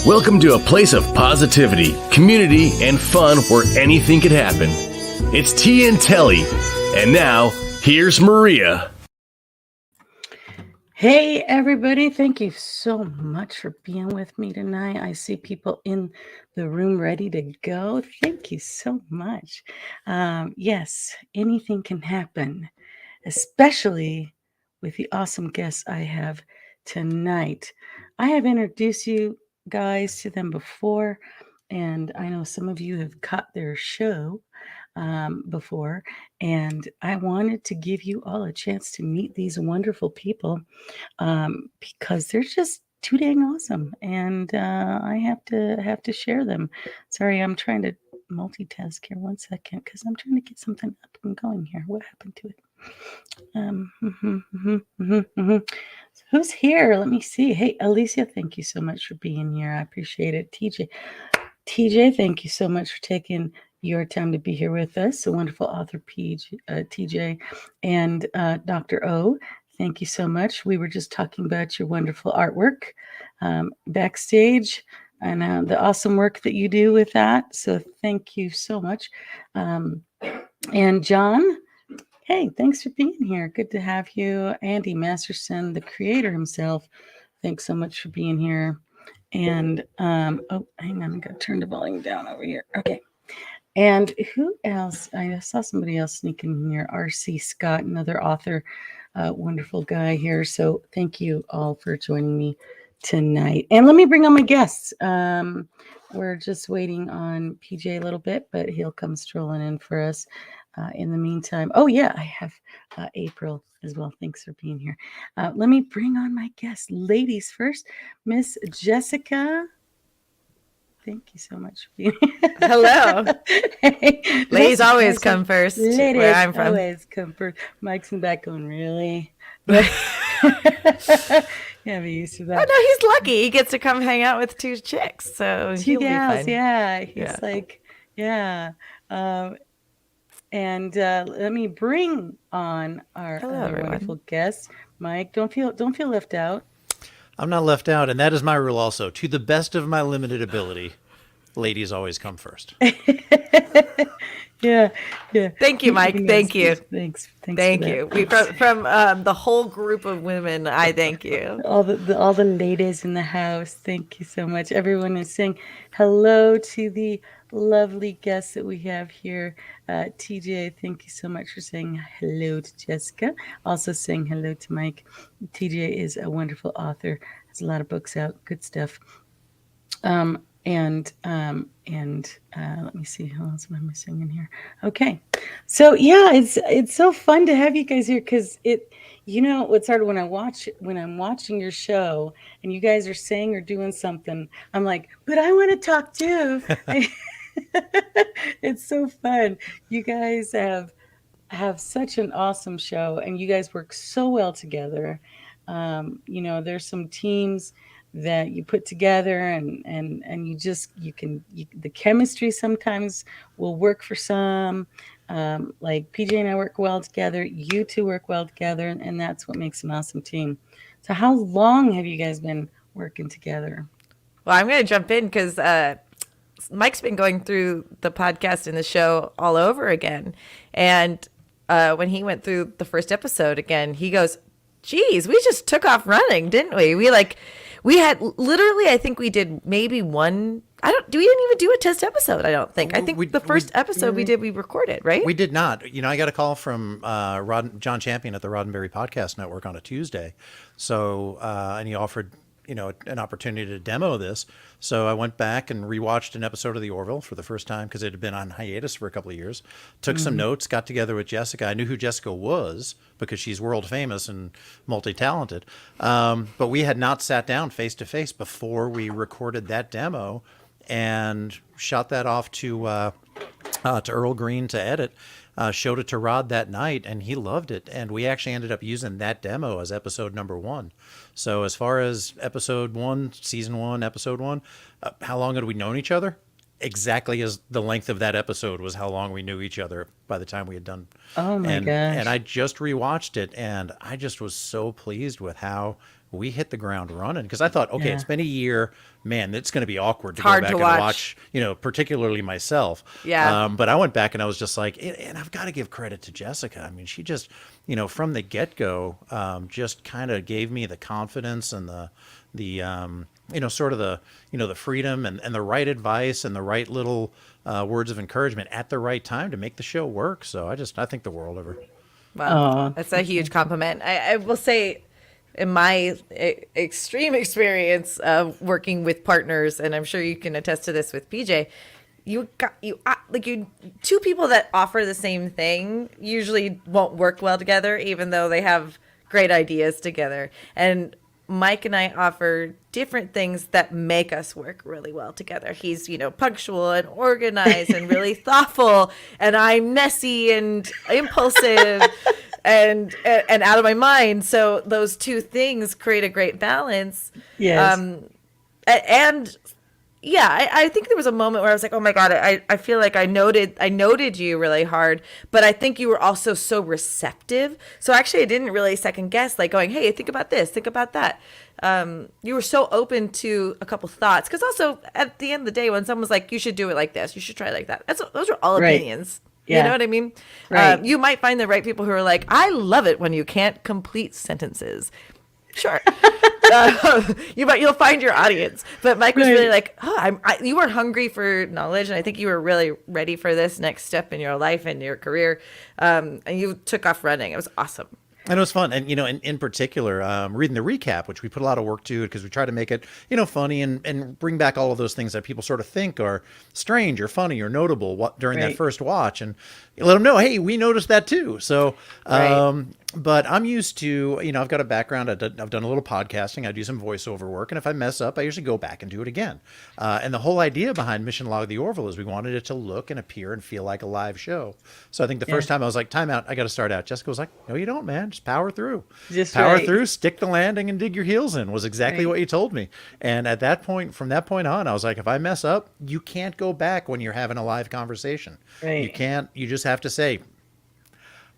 Welcome to a place of positivity, community, and fun where anything can happen. It's Tea Telly. And now, here's Maria. Hey, everybody. Thank you so much for being with me tonight. I see people in the room ready to go. Thank you so much. Yes, anything can happen, especially with the awesome guests I have tonight. I have introduced you guys to them before, and I know some of you have caught their show before, and I wanted to give you all a chance to meet these wonderful people because they're just too dang awesome, and I have to share them. Sorry, I'm trying to multitask here. 1 second, because I'm trying to get something up and going here. What happened to it? So who's here? Let me see. Hey, Alicia, thank you so much for being here. I appreciate it. TJ, thank you so much for taking your time to be here with us. A wonderful author, TJ, and Dr. O. Thank you so much. We were just talking about your wonderful artwork backstage and the awesome work that you do with that. So thank you so much. And John, hey, thanks for being here. Good to have you. Andy Masterson, the creator himself, thanks so much for being here. And, oh, hang on, I got to turn the volume down over here. Okay. And who else? I saw somebody else sneaking in here. R.C. Scott, another author, wonderful guy here. So thank you all for joining me tonight. And let me bring on my guests. We're just waiting on PJ a little bit, but he'll come strolling in for us in the meantime. Oh, yeah, I have April as well. Thanks for being here. Let me bring on my guests. Ladies first, Miss Jessica. Thank you so much for being here. Hello. Hey, ladies always come first. Ladies where I'm from. Always come first. Mike's in the back going, really? Yeah, be used to that. Oh, no, he's lucky. He gets to come hang out with two chicks. So he'll be fine. Yeah. He's like, yeah. And let me bring on our wonderful guest, Mike. Don't feel left out. I'm not left out, and that is my rule also. To the best of my limited ability, ladies always come first. Yeah. Thank you, Mike. Thank you. Thanks. Thank you. From the whole group of women, I thank you. All the ladies in the house, thank you so much. Everyone is saying hello to the lovely guests that we have here. TJ, thank you so much for saying hello to Jessica. Also saying hello to Mike. TJ is a wonderful author. Has a lot of books out. Good stuff. And let me see, who else am I missing in here? Okay, so yeah, it's so fun to have you guys here because what's hard when I'm watching your show and you guys are saying or doing something, I'm like, but I want to talk too. It's so fun. You guys have such an awesome show, and you guys work so well together. There's some teams that you put together and the chemistry sometimes will work for some, like PJ and I work well together, you two work well together, and that's what makes an awesome team. So how long have you guys been working together? Well, I'm going to jump in because Mike's been going through the podcast and the show all over again, and when he went through the first episode again, he goes, geez, we just took off running, didn't we? We had literally, I think we did maybe one. We didn't even do a test episode. I don't think. I think the first episode we recorded, right? We did not. I got a call from John Champion at the Roddenberry Podcast Network on a Tuesday. So, and he offered, an opportunity to demo this. So I went back and rewatched an episode of The Orville for the first time because it had been on hiatus for a couple of years. Took some notes, got together with Jessica. I knew who Jessica was because she's world famous and multi-talented. But we had not sat down face to face before we recorded that demo and shot that off to Earl Green to edit. Showed it to Rod that night, and he loved it. And we actually ended up using that demo as episode number 1. So as far as episode 1, season 1, episode 1, how long had we known each other? Exactly as the length of that episode was how long we knew each other. by the time we had done. Oh my gosh. And I just rewatched it, and I just was so pleased with how we hit the ground running, because I thought, okay, Yeah. it's been a year, man, it's going to be awkward to hard go back to and watch. watch, particularly myself. Yeah. But I went back and I was just like, and I've got to give credit to Jessica. I mean, she just, from the get-go, just kind of gave me the confidence and sort of the freedom and the right advice and the right little words of encouragement at the right time to make the show work. So I think the world of her. Wow, Oh. that's a huge compliment. I will say, in my extreme experience of working with partners, and I'm sure you can attest to this with PJ, two people that offer the same thing usually won't work well together, even though they have great ideas together. And Mike and I offer different things that make us work really well together. He's, punctual and organized and really thoughtful, and I'm messy and impulsive and out of my mind. So those two things create a great balance. Yes. And yeah, I think there was a moment where I was like, oh my God, I feel like I noted you really hard, but I think you were also so receptive. So actually I didn't really second guess, like going, hey, think about this, think about that. You were so open to a couple thoughts. Because also at the end of the day, when someone's like, you should do it like this, you should try it like that. Those are all Right. opinions. Yeah. You know what I mean? Right. You might find the right people who are like, I love it when you can't complete sentences. Sure. You'll find your audience. But Mike was Right. really like, you were hungry for knowledge, and I think you were really ready for this next step in your life and your career. And you took off running. It was awesome. And it was fun. And, in particular, reading the recap, which we put a lot of work to because we try to make it, funny and bring back all of those things that people sort of think are strange or funny or notable during that Right. first watch. And let them know, hey, we noticed that too. So, Right. but I'm used to, I've got a background. I've done a little podcasting. I do some voiceover work. And if I mess up, I usually go back and do it again. And the whole idea behind Mission Log The Orville is we wanted it to look and appear and feel like a live show. So I think the first time I was like, time out, I got to start out. Jessica was like, no, you don't, man. Just power through. Just power right. through, stick the landing and dig your heels in was exactly Right. what you told me. And at that point, from that point on, I was like, if I mess up, you can't go back when you're having a live conversation. Right. You can't, you just have to say,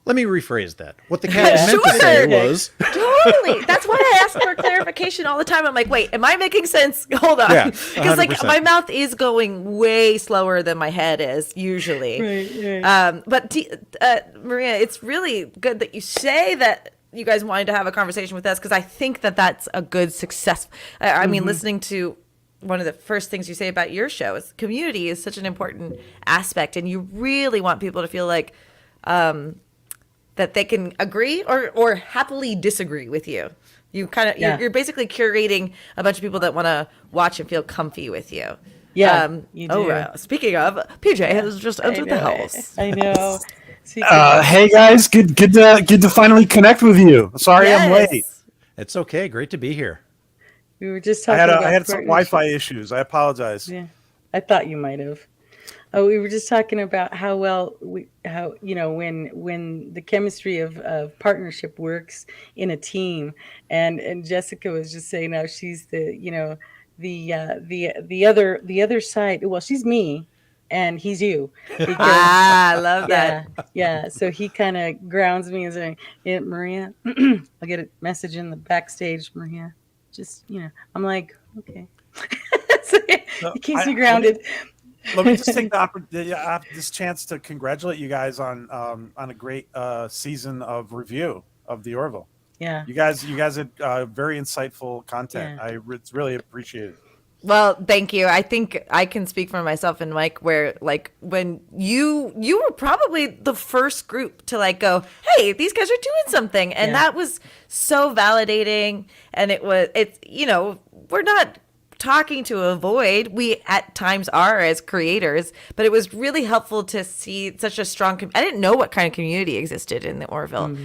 let me rephrase that. What the cat meant to Sure. say was, Totally. That's why I ask for clarification all the time. I'm like, wait, am I making sense? Hold on. Yeah, Because like 100%. my mouth is going way slower than my head is usually. Right. But Maria, it's really good that you say that you guys wanted to have a conversation with us, because I think that that's a good success. I mean, listening to one of the first things you say about your show is community is such an important aspect, and you really want people to feel like that they can agree or happily disagree with you. You kind of Yeah. you're basically curating a bunch of people that want to watch and feel comfy with you. Yeah, you do. Speaking of, PJ has just entered the house. I know. Hey guys, good to finally connect with you. Sorry I'm late. Yes. it's okay. Great to be here. We were just I talking about had some partnership. Wi-Fi issues. I apologize. Yeah, I thought you might have. Oh, we were just talking about how well when the chemistry of partnership works in a team, and Jessica was just saying how she's the other side. Well, she's me, and he's you. Because, I love that. yeah. So he kind of grounds me and saying, "Yeah, Maria, I'll get a message in the backstage, Maria. Just I'm like, okay." So he keeps me grounded. Let me just take this chance to congratulate you guys on a great season of review of the Orville. Yeah. You guys had very insightful content. Yeah. It's really appreciated. Well, thank you. I think I can speak for myself and Mike, where like when you were probably the first group to like go, hey, these guys are doing something. And that was so validating. And we're not talking to avoid. We at times are as creators, but it was really helpful to see such a strong, I didn't know what kind of community existed in the Orville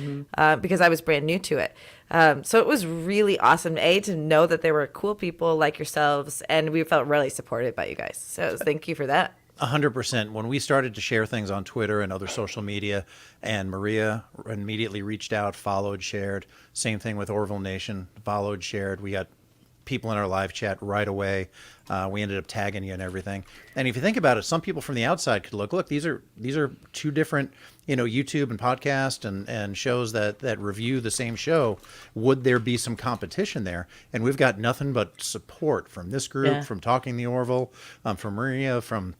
because I was brand new to it. So it was really awesome, to know that there were cool people like yourselves, and we felt really supported by you guys. So thank you for that. 100%. When we started to share things on Twitter and other social media, and Maria immediately reached out, followed, shared. Same thing with Orville Nation, followed, shared. We got people in our live chat right away. We ended up tagging you and everything. And if you think about it, some people from the outside could look, these are two different, YouTube and podcast and shows that review the same show. Would there be some competition there? And we've got nothing but support from this group, from Talking the Orville, from Maria, from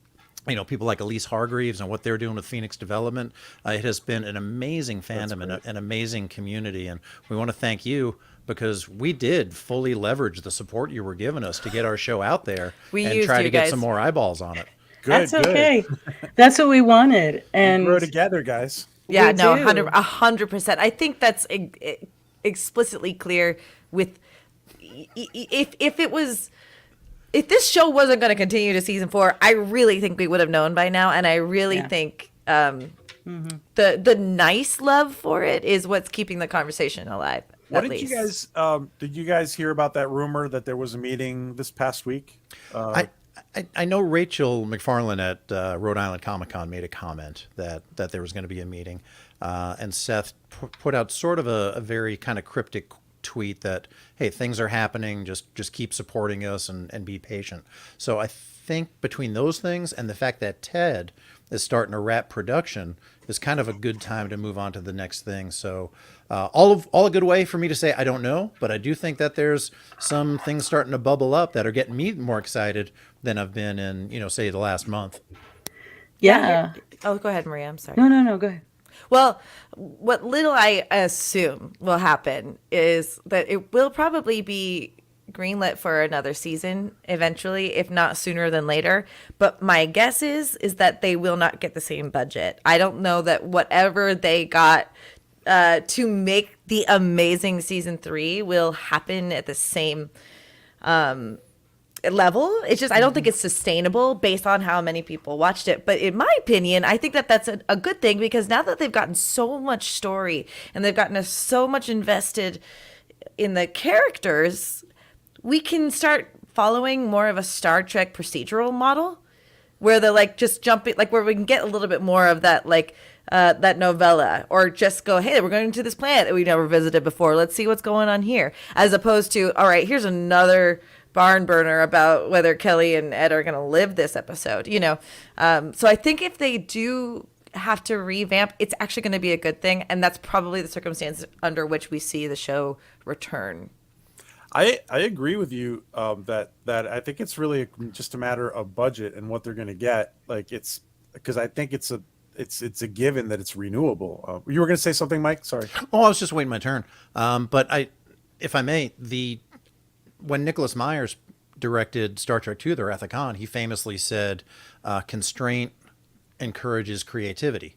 people like Elise Hargreaves and what they're doing with Phoenix Development. It has been an amazing fandom and an amazing community. And we want to thank you because we did fully leverage the support you were giving us to get our show out there and try to get some more eyeballs on it. That's okay. That's what we wanted. And we're together, guys. Yeah, no, 100%. I think that's explicitly clear with if this show wasn't going to continue to season 4, I really think we would have known by now. And I really think the nice love for it is what's keeping the conversation alive. What did you guys did you guys hear about that rumor that there was a meeting this past week? I know Rachel McFarlane at Rhode Island Comic Con made a comment that there was going to be a meeting, and Seth put out sort of a very kind of cryptic tweet that, hey, things are happening, just keep supporting us and be patient. So I think between those things and the fact that Ted is starting to wrap production is kind of a good time to move on to the next thing. So all a good way for me to say I don't know, but I do think that there's some things starting to bubble up that are getting me more excited than I've been in, say the last month. Yeah. Oh, go ahead, Maria. I'm sorry. No, go ahead. Well, what little I assume will happen is that it will probably be greenlit for another season eventually, if not sooner than later. But my guess is that they will not get the same budget. I don't know that whatever they got to make the amazing season 3 will happen at the same level. It's just I don't think it's sustainable based on how many people watched it. But in my opinion, I think that that's a good thing, because now that they've gotten so much story and they've gotten us so much invested in the characters, we can start following more of a Star Trek procedural model where they're like just jumping, like where we can get a little bit more of that, like that novella, or just go, hey, we're going to this planet that we never visited before. Let's see what's going on here. As opposed to, all right, here's another barn burner about whether Kelly and Ed are going to live this episode, So I think if they do have to revamp, it's actually going to be a good thing. And that's probably the circumstance under which we see the show return. I agree with you that I think it's really just a matter of budget and what they're going to get. Like it's because I think it's a given that it's renewable. You were going to say something, Mike? Sorry. Oh, I was just waiting my turn. But if I may, when Nicholas Myers directed Star Trek II: The Wrath of Khan, he famously said, "Constraint encourages creativity."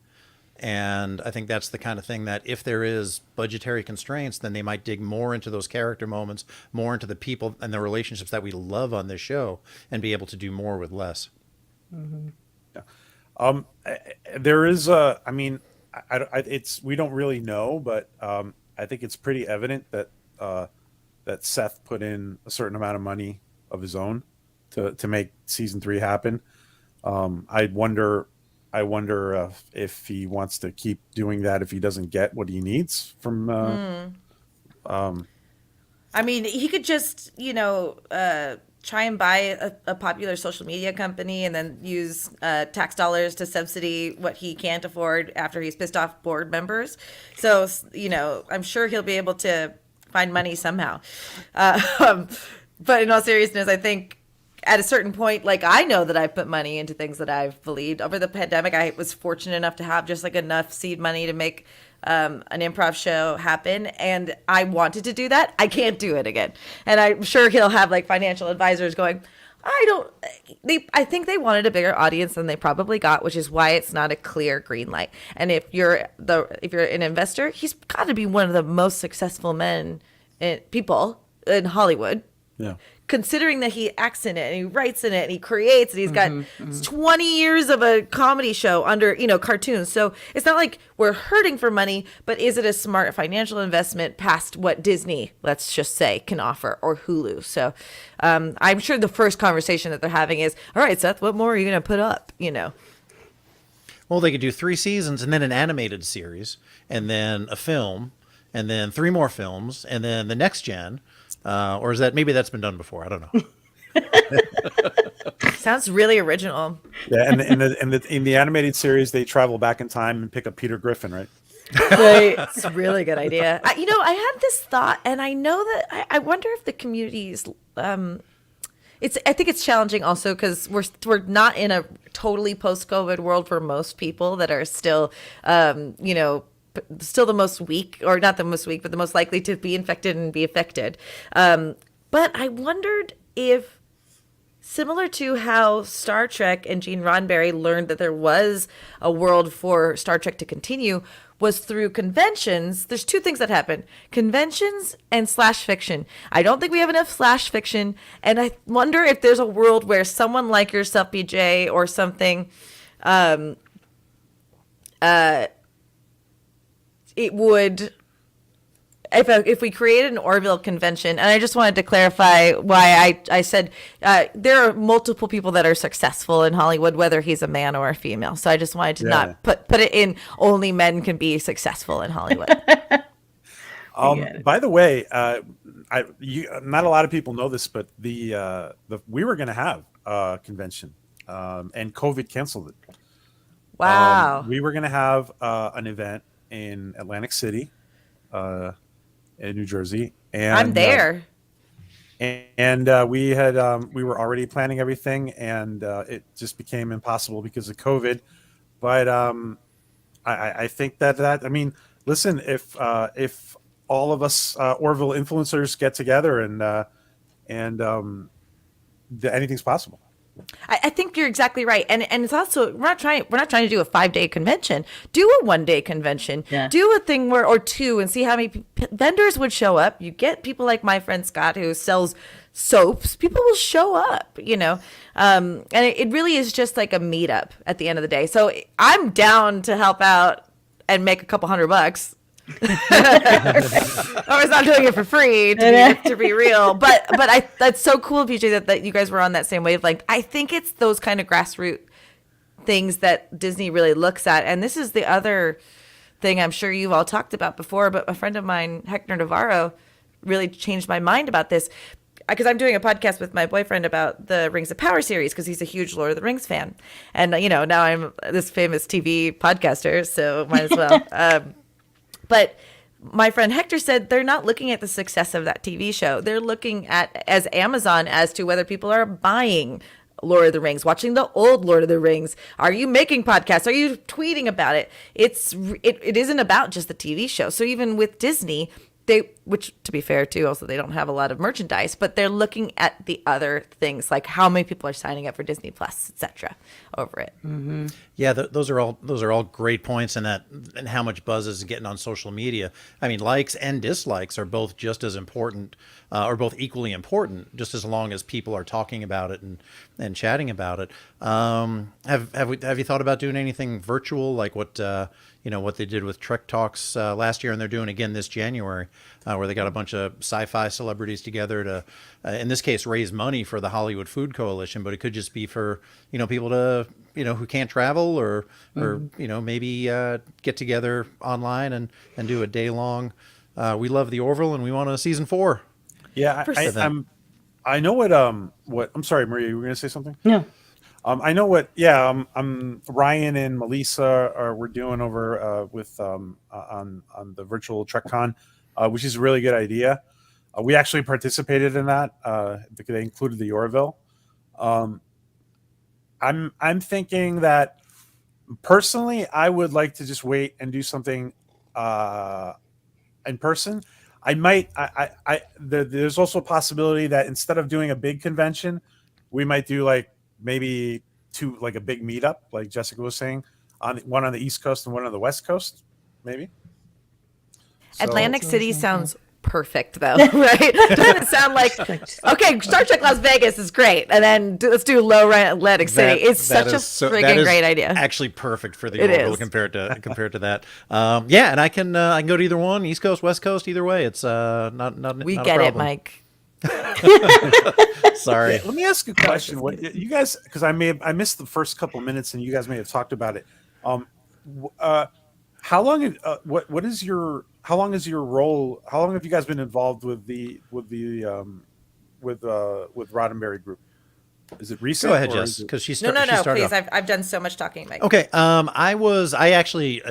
And I think that's the kind of thing that if there is budgetary constraints, then they might dig more into those character moments, more into the people and the relationships that we love on this show, and be able to do more with less. Mm-hmm. Yeah. There is it's we don't really know, but I think it's pretty evident that that Seth put in a certain amount of money of his own to make season 3 happen. I wonder if he wants to keep doing that if he doesn't get what he needs from. I mean, he could just try and buy a popular social media company and then use tax dollars to subsidy what he can't afford after he's pissed off board members. So I'm sure he'll be able to find money somehow. But in all seriousness, I think at a certain point, like I know that I've put money into things that I've believed. Over the pandemic, I was fortunate enough to have just like enough seed money to make an improv show happen. And I wanted to do that. I can't do it again. And I'm sure he'll have like financial advisors going, I think they wanted a bigger audience than they probably got, which is why it's not a clear green light. And if you're an investor, he's got to be one of the most successful people in Hollywood. Yeah. Considering that he acts in it and he writes in it and he creates and he's got 20 years of a comedy show under, cartoons. So it's not like we're hurting for money, but is it a smart financial investment past what Disney, let's just say, can offer, or Hulu? So I'm sure the first conversation that they're having is, all right, Seth, what more are you going to put up? Well, they could do 3 seasons and then an animated series and then a film and then 3 more films and then the next gen. Or is that maybe that's been done before? I don't know. Sounds really original. Yeah, and in the animated series, they travel back in time and pick up Peter Griffin, right? Right. It's a really good idea. I had this thought, and I know that I wonder if the communities. I think it's challenging also because we're not in a totally post-COVID world for most people that are still, still the most weak, or not the most weak, but the most likely to be infected and be affected. But I wondered if, similar to how Star Trek and Gene Roddenberry learned that there was a world for Star Trek to continue, was through conventions. There's two things that happen: conventions and slash fiction. I don't think we have enough slash fiction, and I wonder if there's a world where someone like yourself, PJ, or something, it would, if we created an Orville convention. And I just wanted to clarify why I said there are multiple people that are successful in Hollywood, whether he's a man or a female. So I just wanted to not put it in only men can be successful in Hollywood. By the way, not a lot of people know this, but we were going to have a convention, and COVID canceled it. Wow. We were going to have an event in Atlantic City, in New Jersey, and I'm there. We were already planning everything, and it just became impossible because of COVID. But I think that I mean, listen, if all of us Orville influencers get together and anything's possible. I think you're exactly right, and it's also we're not trying to do a 5-day convention. Do a 1-day convention. Yeah. Do a thing or two, and see how many vendors would show up. You get people like my friend Scott who sells soaps. People will show up, and it really is just like a meetup at the end of the day. So I'm down to help out and make a couple $100. I was not doing it for free, to be real, but that's so cool, PJ, that you guys were on that same wavelength. I think it's those kind of grassroots things that Disney really looks at, and this is the other thing I'm sure you've all talked about before, but a friend of mine, Hector Navarro, really changed my mind about this, because I'm doing a podcast with my boyfriend about the Rings of Power series, because he's a huge Lord of the Rings fan, and now I'm this famous TV podcaster, so might as well. But my friend Hector said they're not looking at the success of that TV show. They're looking at, as Amazon, as to whether people are buying Lord of the Rings, watching the old Lord of the Rings. Are you making podcasts? Are you tweeting about it? It isn't about just the TV show. So even with Disney, which to be fair too, also they don't have a lot of merchandise, but they're looking at the other things, like how many people are signing up for Disney Plus, etc. over it. Mm-hmm. Yeah, those are all great points, and how much buzz is getting on social media. I mean, likes and dislikes are both just as important, or both equally important, just as long as people are talking about it and chatting about it. Have you thought about doing anything virtual, like what they did with Trek Talks last year, and they're doing again this January, where they got a bunch of sci-fi celebrities together to, in this case, raise money for the Hollywood Food Coalition, but it could just be for people to who can't travel or maybe get together online and do a day long. We love the Orville and we want a season 4. Yeah, I know what I'm sorry, Maria, you were going to say something? No. I know what. Yeah, Ryan and Melissa we're doing over with on the virtual TrekCon, which is a really good idea. We actually participated in that. They included the Orville. I'm thinking that personally, I would like to just wait and do something in person. I might. There's also a possibility that instead of doing a big convention, we might do maybe like a big meetup, like Jessica was saying, one on the East Coast and one on the West Coast, maybe. Atlantic City sounds perfect, though, right? Doesn't it sound like, okay, Star Trek Las Vegas is great, and then let's do low rent Atlantic City. It's such a friggin' great idea. Actually, perfect for the Orville compared to that. Yeah, and I can go to either one, East Coast, West Coast, either way. It's not we not get a it, problem. Mike. Sorry. Let me ask you a question. What you guys? Because I missed the first couple minutes, and you guys may have talked about it. How long? how long is your role? How long have you guys been involved with Roddenberry Group? Is it recent? Go ahead, or Jess, is it- because she No, started. please. I've done so much talking, Mike. Okay. I actually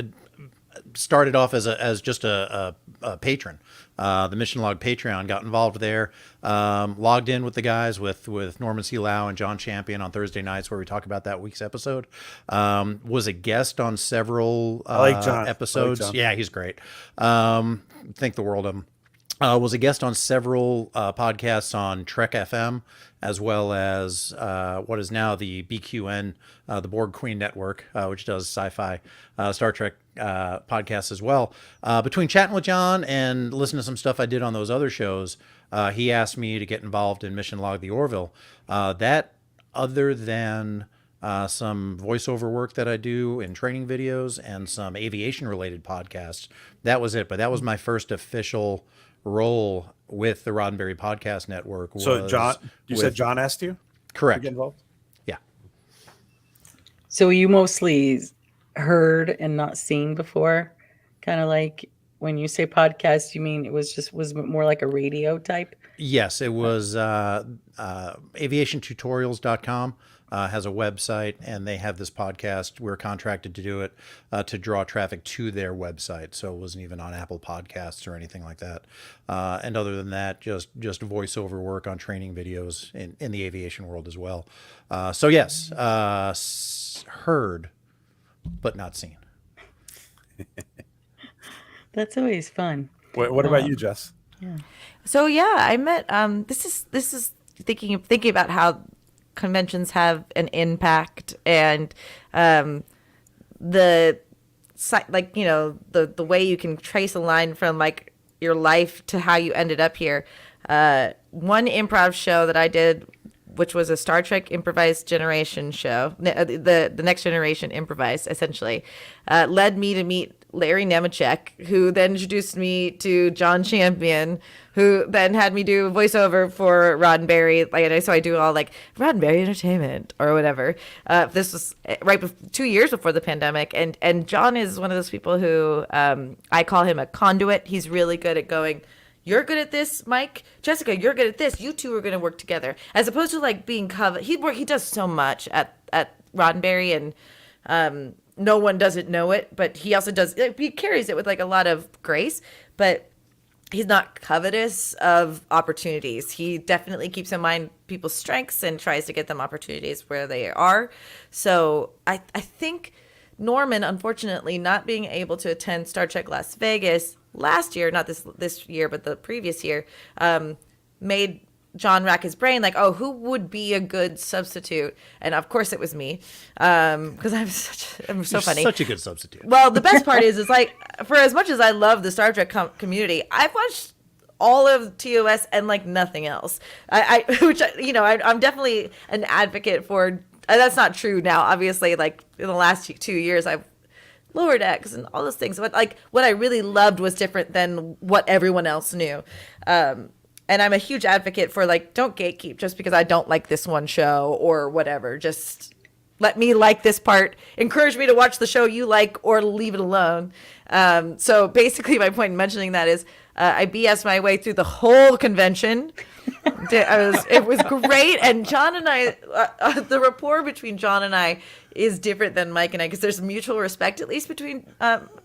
started off as just a patron. The Mission Log Patreon, got involved there. Logged in with the guys with Norman C. Lau and John Champion on Thursday nights where we talk about that week's episode. Was a guest on several I like John. episodes. I like John. Yeah, he's great. Think the world of him. Was a guest on several podcasts on Trek FM, as well as what is now the BQN, the Borg Queen Network, which does sci-fi Star Trek podcasts as well. Between chatting with John and listening to some stuff I did on those other shows, he asked me to get involved in Mission Log The Orville. That, other than some voiceover work that I do in training videos and some aviation-related podcasts, that was it. But that was my first official role with the Roddenberry Podcast Network. So John, you said John asked you to Correct. get involved? Yeah. So you mostly heard and not seen before? Kind of like when you say podcast, you mean was it more like a radio type? Yes, it was aviationtutorials.com. Has a website, and they have this podcast. We're contracted to do it to draw traffic to their website, so it wasn't even on Apple Podcasts or anything like that. And other than that, just voiceover work on training videos in the aviation world as well. So yes, heard, but not seen. That's always fun. What about you, Jess? So yeah, I met. This is thinking about how conventions have an impact, and the way you can trace a line from like your life to how you ended up here. One improv show that I did, which was a Star Trek improvised generation show, the Next Generation improvised, essentially, led me to meet Larry Nemeczek, who then introduced me to John Champion, who then had me do voiceover for Roddenberry. So I do all like Roddenberry Entertainment or whatever. This was 2 years before the pandemic, and John is one of those people who I call him a conduit. He's really good at going, you're good at this, Mike. Jessica, you're good at this. You two are going to work together. As opposed to like being covered. He does so much at Roddenberry, and no one doesn't know it, but he also does. He carries it with like a lot of grace, but he's not covetous of opportunities. He definitely keeps in mind people's strengths and tries to get them opportunities where they are. So I think Norman, unfortunately, not being able to attend Star Trek Las Vegas last year, not this year, but the previous year, made John rack his brain like, oh, who would be a good substitute? And of course it was me, because I'm so funny. Such a good substitute. Well, the best part is like, for as much as I love the Star Trek community, I've watched all of TOS and like nothing else. I'm definitely an advocate for. That's not true now, obviously. Like in the last 2 years, I've Lower Decks and all those things. But like what I really loved was different than what everyone else knew. And I'm a huge advocate for like, don't gatekeep just because I don't like this one show or whatever. Just let me like this part. Encourage me to watch the show you like or leave it alone. So basically my point in mentioning that is I BS my way through the whole convention. It was great. And John and I, the rapport between John and I is different than Mike and I, because there's mutual respect, at least between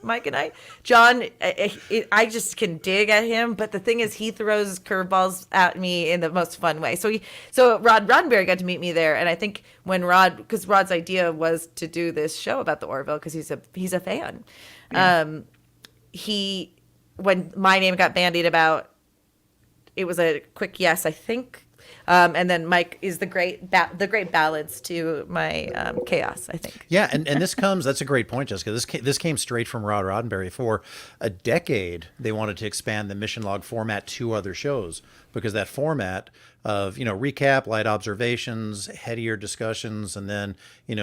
Mike and I. John, I just can dig at him, but the thing is, he throws curveballs at me in the most fun way. So Rod Roddenberry got to meet me there, and I think when because Rod's idea was to do this show about the Orville because he's a fan. Yeah. When my name got bandied about, it was a quick yes, I think. And then Mike is the great balance to my chaos, I think. Yeah, and that's a great point, Jessica. This came straight from Rod Roddenberry. For a decade, they wanted to expand the Mission Log format to other shows, because that format of, recap, light observations, headier discussions, and then,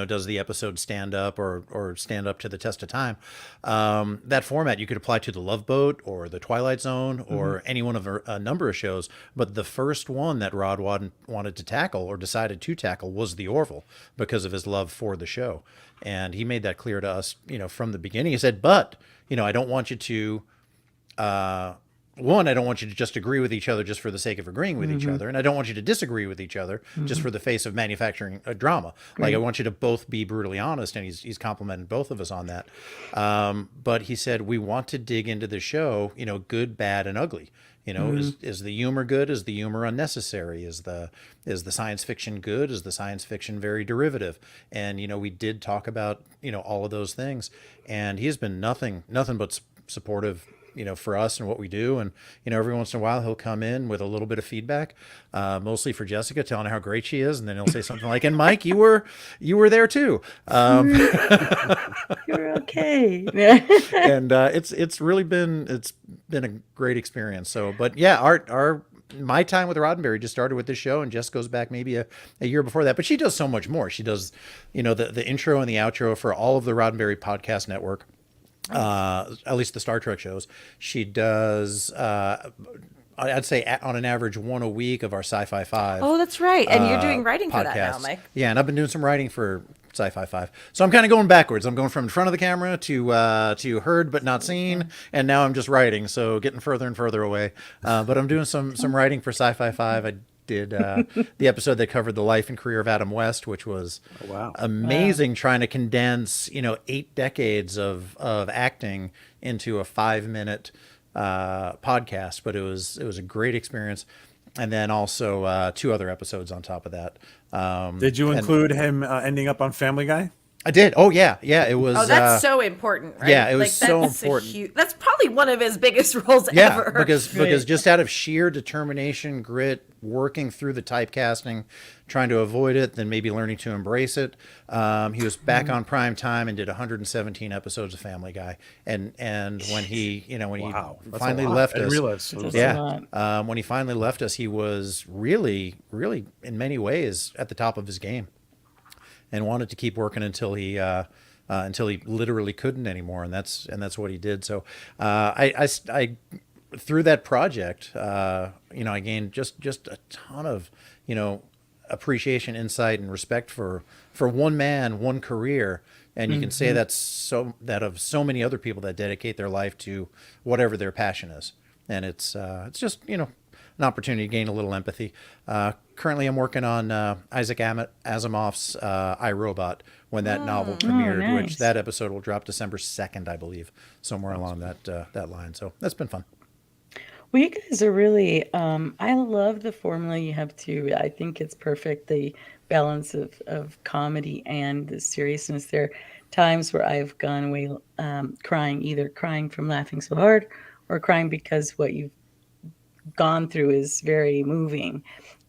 does the episode stand up or stand up to the test of time? That format you could apply to the Love Boat or the Twilight Zone or any one of a number of shows. But the first one that Rod wanted to tackle or decided to tackle was the Orville, because of his love for the show. And he made that clear to us, from the beginning. He said, but, I don't want you to one, I don't want you to just agree with each other just for the sake of agreeing with each other. And I don't want you to disagree with each other just for the face of manufacturing a drama. Like, I want you to both be brutally honest. And he's complimented both of us on that. But he said, we want to dig into the show, good, bad, and ugly. Is the humor good? Is the humor unnecessary? Is the science fiction good? Is the science fiction very derivative? And, we did talk about, all of those things. And he has been nothing but supportive, for us and what we do. And, every once in a while he'll come in with a little bit of feedback, mostly for Jessica, telling her how great she is. And then he'll say something like, and Mike, you were there too. You're okay. And it's really been a great experience. So, but yeah, my time with Roddenberry just started with this show, and Jess goes back maybe a year before that. But she does so much more. She does, the intro and the outro for all of the Roddenberry podcast network. At least the Star Trek shows. She does, I'd say on an average one a week of our Sci-Fi 5. Oh, that's right. And you're doing writing for that now, podcasts. Mike. Yeah, and I've been doing some writing for Sci-Fi 5. So I'm kind of going backwards. I'm going from in front of the camera to heard but not seen, and now I'm just writing, so getting further and further away. But I'm doing some writing for Sci-Fi 5. I did the episode that covered the life and career of Adam West, which was amazing. Trying to condense 8 decades of acting into a 5-minute podcast, but it was a great experience. And then also 2 other episodes on top of that. Did you include him ending up on Family Guy? I did. Oh yeah, it was. Oh, that's so important, right? Yeah, it was so important. That's probably one of his biggest roles Yeah, ever. because just out of sheer determination, grit, working through the typecasting, trying to avoid it, then maybe learning to embrace it. He was back on prime time and did 117 episodes of Family Guy. And when he finally left us, when he finally left us, he was really, really in many ways at the top of his game, and wanted to keep working until he literally couldn't anymore, and that's what he did. So I through that project, I gained just a ton of appreciation, insight, and respect for one man, one career, and you can say that of so many other people that dedicate their life to whatever their passion is, and it's just an opportunity to gain a little empathy. Currently, I'm working on Isaac Asimov's I, Robot, when that novel premiered, nice. which that episode will drop December 2nd, I believe, somewhere along that line. So that's been fun. Well, you guys are really, I love the formula you have too. I think it's perfect, the balance of comedy and the seriousness. There are times where I've gone away crying, either crying from laughing so hard or crying because what you've gone through is very moving.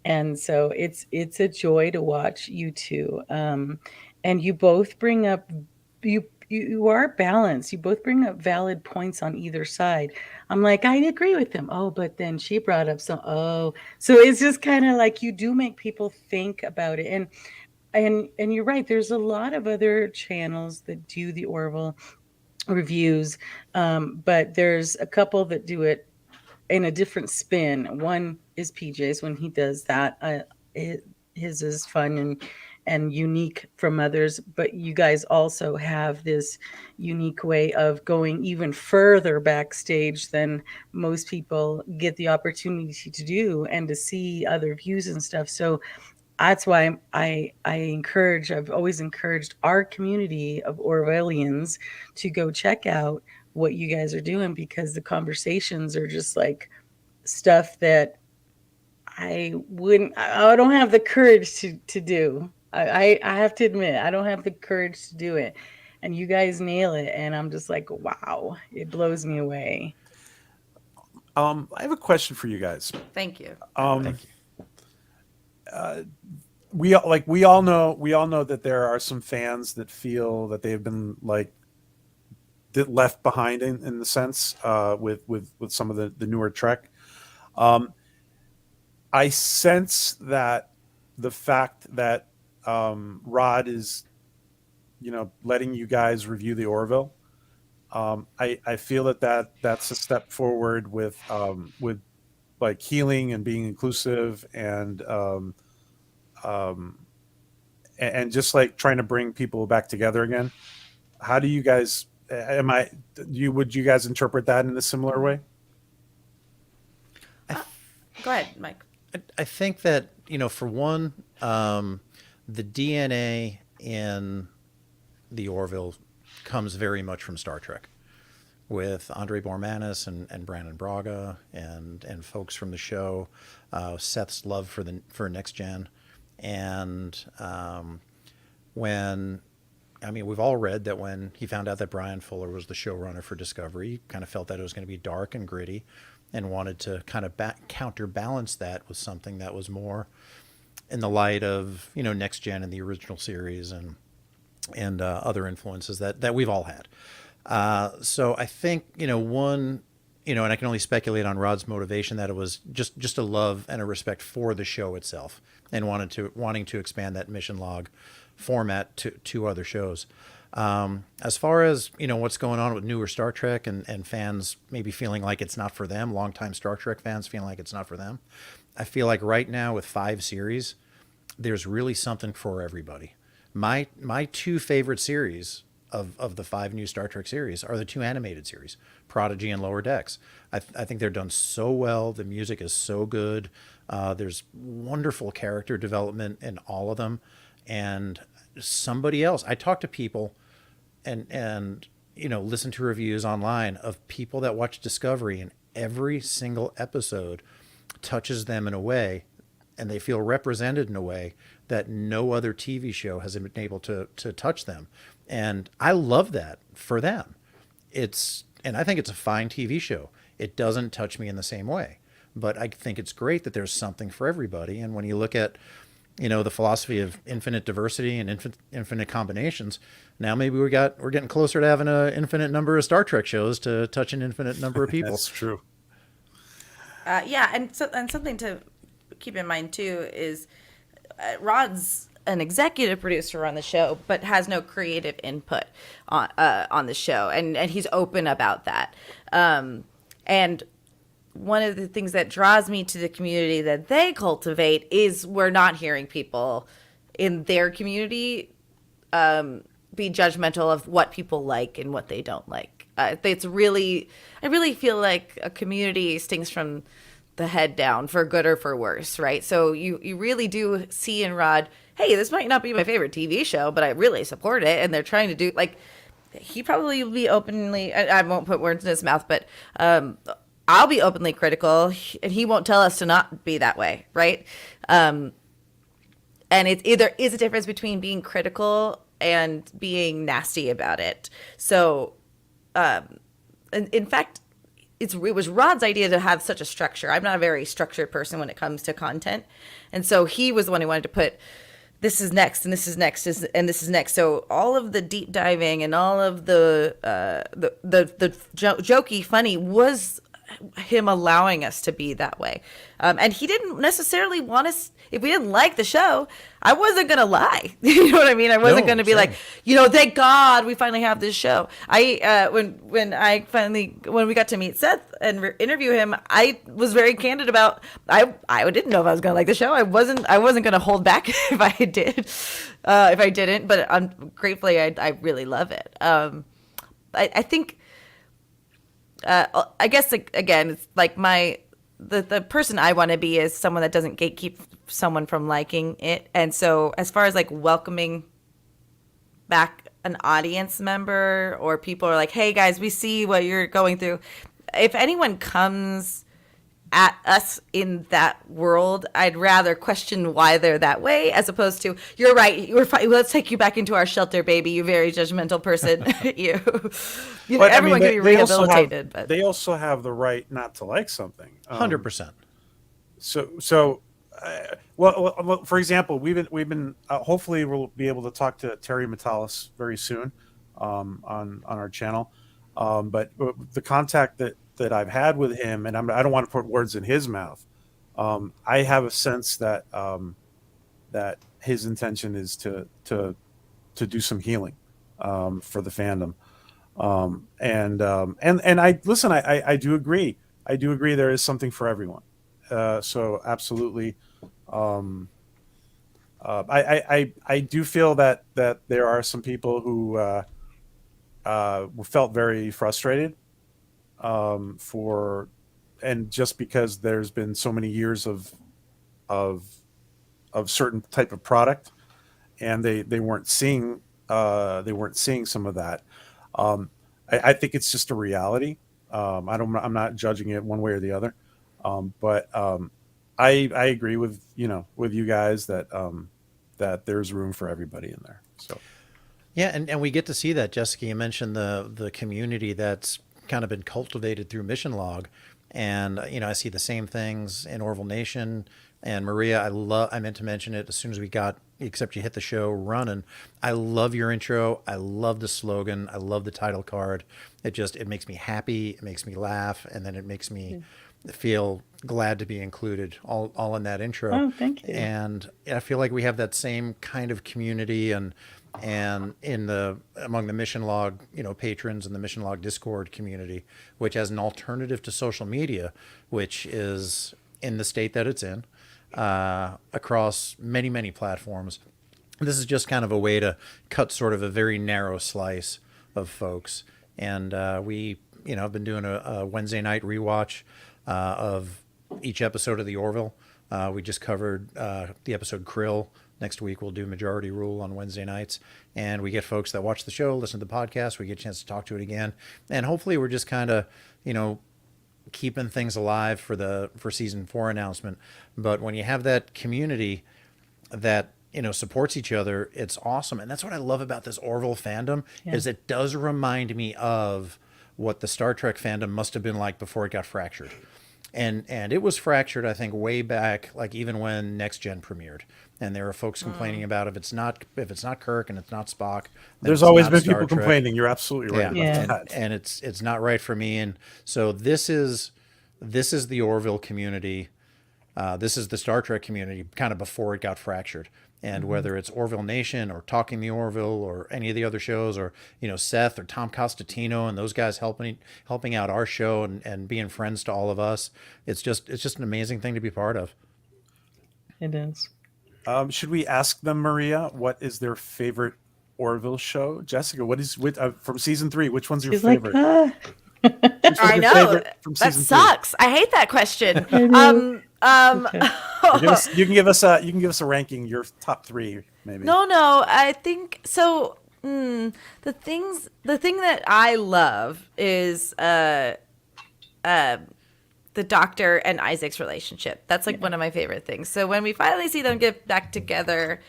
And so it's a joy to watch you two. And you both bring up, you are balanced. You both bring up valid points on either side. I'm like, I agree with them. Oh, but then she brought up so it's just kind of like you do make people think about it. And you're right. There's a lot of other channels that do the Orville reviews. But there's a couple that do it in a different spin. One is PJ's when he does that. His is fun and unique from others, but you guys also have this unique way of going even further backstage than most people get the opportunity to do, and to see other views and stuff. So that's why I've always encouraged our community of Orwellians to go check out what you guys are doing, because the conversations are just like stuff that I don't have the courage to do. I have to admit, I don't have the courage to do it. And you guys nail it. And I'm just like, wow, it blows me away. I have a question for you guys. Thank you. Thank you. We all know that there are some fans that feel that they've been left behind in the sense with some of the newer Trek. I sense that the fact that Rod is, letting you guys review the Orville, I feel that's a step forward with like healing and being inclusive and just like trying to bring people back together again. How do you guys? Would you guys interpret that in a similar way? Go ahead, Mike. I think that, for one, the DNA in the Orville comes very much from Star Trek, with Andre Bormanis and Brandon Braga and folks from the show, Seth's love for Next Gen, and we've all read that when he found out that Brian Fuller was the showrunner for Discovery, he kind of felt that it was going to be dark and gritty, and wanted to kind of counterbalance that with something that was more in the light of Next Gen and the original series and other influences that we've all had. So I think one, and I can only speculate on Rod's motivation, that it was just a love and a respect for the show itself, and wanting to expand that mission log format to other shows. As far as what's going on with newer Star Trek and fans maybe feeling like it's not for them, longtime Star Trek fans feeling like it's not for them, I feel like right now with 5 series, there's really something for everybody. My 2 favorite series of the 5 new Star Trek series are the 2 animated series, Prodigy and Lower Decks. I think they're done so well. The music is so good. There's wonderful character development in all of them. And somebody else, I talk to people and listen to reviews online of people that watch Discovery, and every single episode touches them in a way, and they feel represented in a way that no other TV show has been able to touch them. And I love that for them. And I think it's a fine TV show. It doesn't touch me in the same way, but I think it's great that there's something for everybody. And when you look at, the philosophy of infinite diversity and infinite combinations, now maybe we're getting closer to having an infinite number of Star Trek shows to touch an infinite number of people. That's true. And something to keep in mind too is Rod's an executive producer on the show, but has no creative input on the show, and he's open about that. And one of the things that draws me to the community that they cultivate is we're not hearing people in their community be judgmental of what people like and what they don't like. I really feel like a community stings from the head down, for good or for worse, right? So you really do see in Rod, hey, this might not be my favorite TV show, but I really support it, and they're trying to do, like, he probably will be openly, I won't put words in his mouth, but I'll be openly critical, and he won't tell us to not be that way, right? And there is a difference between being critical and being nasty about it. So, in fact, it was Rod's idea to have such a structure. I'm not a very structured person when it comes to content. And so he was the one who wanted to put, this is next, and this is next, and this is next. So all of the deep diving and all of the jokey, funny was him allowing us to be that way. And he didn't necessarily want us, if we didn't like the show, I wasn't going to lie. You know what I mean? I wasn't going to be like, thank God we finally have this show. When we got to meet Seth and interview him, I was very candid about, I didn't know if I was going to like the show. I wasn't going to hold back if I didn't, but gratefully I really love it. I think, I guess, again, it's like the person I want to be is someone that doesn't gatekeep someone from liking it. And so as far as like welcoming back an audience member, or people are like, hey guys, we see what you're going through. If anyone comes at us in that world, I'd rather question why they're that way, as opposed to, you're right, let's take you back into our shelter, baby, you very judgmental person. Everyone can be rehabilitated. But they also have the right not to like something. 100%. Well, for example, we've been hopefully we'll be able to talk to Terry Metalis very soon on our channel. But the contact that I've had with him, and I don't want to put words in his mouth. I have a sense that that his intention is to do some healing for the fandom. And I listen. I do agree. I do agree there is something for everyone. So absolutely. I do feel that there are some people who felt very frustrated for and just because there's been so many years of certain type of product, and they weren't seeing some of that. I think it's just a reality. I'm not judging it one way or the other, but I agree with you guys that that there's room for everybody in there. So Yeah, and we get to see that, Jessica. You mentioned the community that's kind of been cultivated through Mission Log, and I see the same things in Orville Nation. And Maria, I meant to mention it as soon as we got, except you hit the show running. I love your intro. I love the slogan. I love the title card. It makes me happy. It makes me laugh, and then it makes me feel glad to be included all in that intro. Oh, thank you. And I feel like we have that same kind of community and among the Mission Log, patrons and the Mission Log Discord community, which as an alternative to social media, which is in the state that it's in, across many, many platforms. This is just kind of a way to cut sort of a very narrow slice of folks. And we, have been doing a Wednesday night rewatch of each episode of the Orville. We just covered the episode Krill. Next week we'll do Majority Rule on Wednesday nights. And we get folks that watch the show, listen to the podcast. We get a chance to talk to it again. And hopefully we're just kind of, keeping things alive for season 4 announcement. But when you have that community that supports each other, it's awesome. And that's what I love about this Orville fandom is it does remind me of what the Star Trek fandom must have been like before it got fractured. And it was fractured, I think, way back, like even when Next Gen premiered. And there were folks complaining about if it's not Kirk and it's not Spock. There's always been people complaining. You're absolutely right. Yeah. And it's not right for me. And so this is the Orville community. This is the Star Trek community kind of before it got fractured. And whether it's Orville Nation or Talking the Orville or any of the other shows, or Seth or Tom Costantino and those guys helping out our show and being friends to all of us, it's just an amazing thing to be part of. It is. Should we ask them, Maria, what is their favorite Orville show? Jessica, what is from season 3? Which one's your favorite? I know that sucks. I hate that question. You can give us a ranking. Your top 3, maybe. No. I think so. The thing that I love is the Doctor and Isaac's relationship. That's like one of my favorite things. So when we finally see them get back together,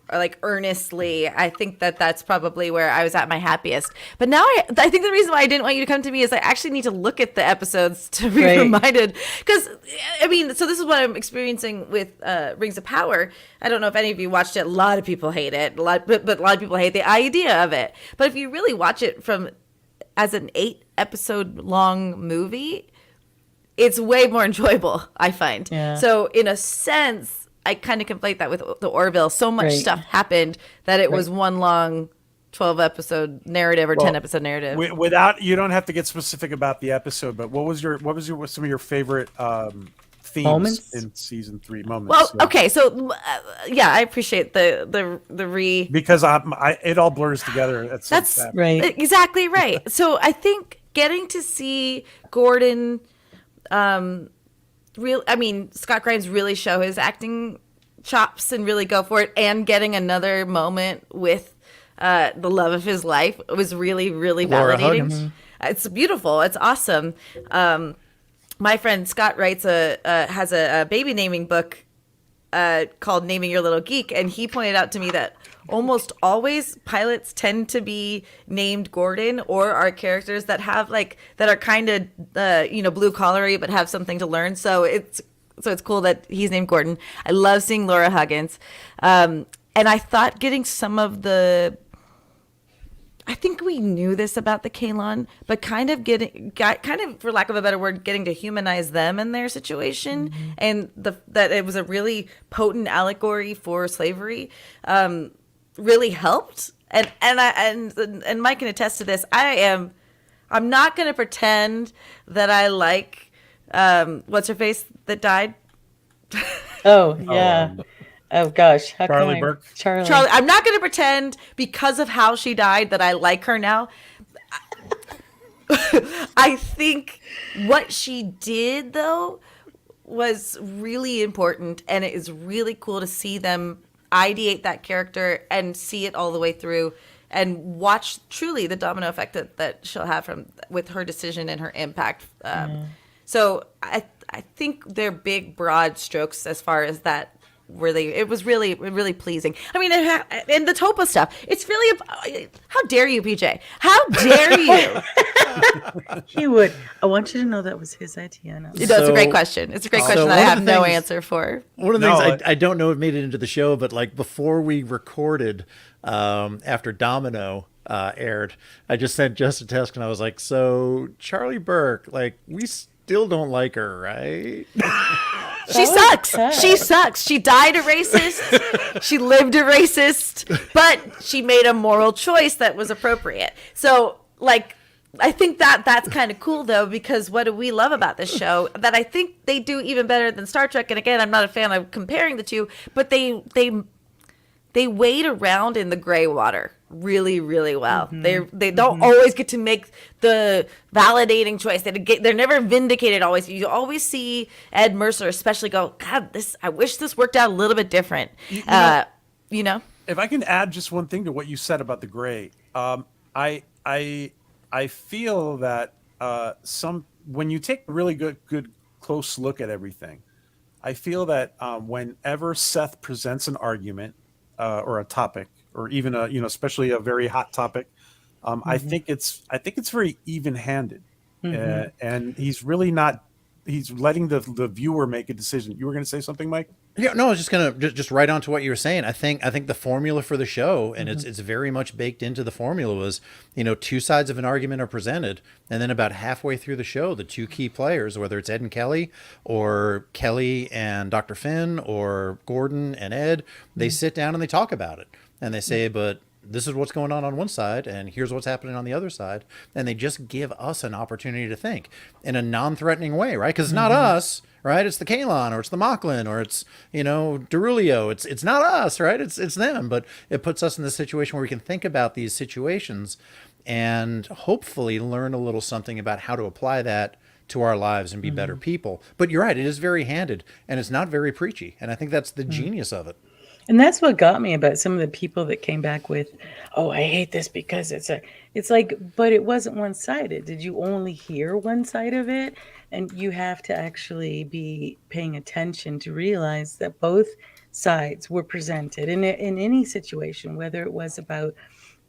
or like earnestly, I think that's probably where I was at my happiest. But now I think the reason why I didn't want you to come to me is I actually need to look at the episodes to be reminded. Because, so this is what I'm experiencing with Rings of Power. I don't know if any of you watched it. A lot of people hate it. But a lot of people hate the idea of it. But if you really watch it as an 8-episode long movie, it's way more enjoyable, I find. Yeah. So in a sense, I kind of conflate that with the Orville. So much stuff happened that it was one long 12-episode narrative or 10-episode narrative. You don't have to get specific about the episode, but what was some of your favorite themes moments in season 3 moments? Well, okay, so I appreciate the because it all blurs together. That's right, exactly right. So I think getting to see Gordon. Scott Grimes really show his acting chops and really go for it, and getting another moment with the love of his life was really, really validating. It's beautiful. It's awesome. My friend Scott has a baby naming book called Naming Your Little Geek, and he pointed out to me that almost always pilots tend to be named Gordon or are characters that have that are kind of blue collary but have something to learn. So it's cool that he's named Gordon. I love seeing Laura Huggins, and I thought getting some of the. I think we knew this about the Kaylon, but kind of for lack of a better word, getting to humanize them and their situation, and that it was a really potent allegory for slavery, really helped. And Mike can attest to this. I'm not going to pretend that I like what's her face that died. Oh yeah. Oh gosh, how Charlie Burke. Charlie. I'm not going to pretend because of how she died that I like her now. I think what she did, though, was really important, and it is really cool to see them ideate that character and see it all the way through and watch truly the domino effect that she'll have with her decision and her impact. So I think they're big, broad strokes as far as that. It was really pleasing. I mean, and the Topa stuff. It's really. How dare you, PJ? How dare you? He would. I want you to know that was his idea. No. It's a great question. It's a great question that I have no answer for. One of the things I don't know if made it into the show, but like before we recorded, after Domino aired, I just sent Jess a text and I was like, "So Charlie Burke, like we still don't like her, right?" She sucks. She sucks. She died a racist. She lived a racist, but she made a moral choice that was appropriate. So, like, I think that's kind of cool, though, because what do we love about this show that I think they do even better than Star Trek? And again, I'm not a fan of comparing the two, but they wade around in the gray water really, really well. They don't always get to make the validating choice. They're never vindicated always. You always see Ed Mercer especially go, God, I wish this worked out a little bit different. You know? If I can add just one thing to what you said about the gray, I feel that when you take a really good close look at everything, I feel that whenever Seth presents an argument or a topic, or even especially a very hot topic, I think it's very even-handed, and he's really not. He's letting the viewer make a decision. You were going to say something, Mike? Yeah, no, I was just gonna just right on to what you were saying. I think the formula for the show, and it's very much baked into the formula, was two sides of an argument are presented, and then about halfway through the show, the two key players, whether it's Ed and Kelly, or Kelly and Dr. Finn, or Gordon and Ed, they sit down and they talk about it, and they say, but this is what's going on one side, and here's what's happening on the other side, and they just give us an opportunity to think in a non-threatening way, right? Because it's not us. Right, it's the Kalon, or it's the Mocklin, or it's Derulio. It's not us, right? It's them, but it puts us in this situation where we can think about these situations and hopefully learn a little something about how to apply that to our lives and be better people. But you're right, it is very handed and it's not very preachy, and I think that's the genius of it. And that's what got me about some of the people that came back with, "Oh, I hate this because it's like, but it wasn't one-sided. Did you only hear one side of it? And you have to actually be paying attention to realize that both sides were presented in any situation, whether it was about,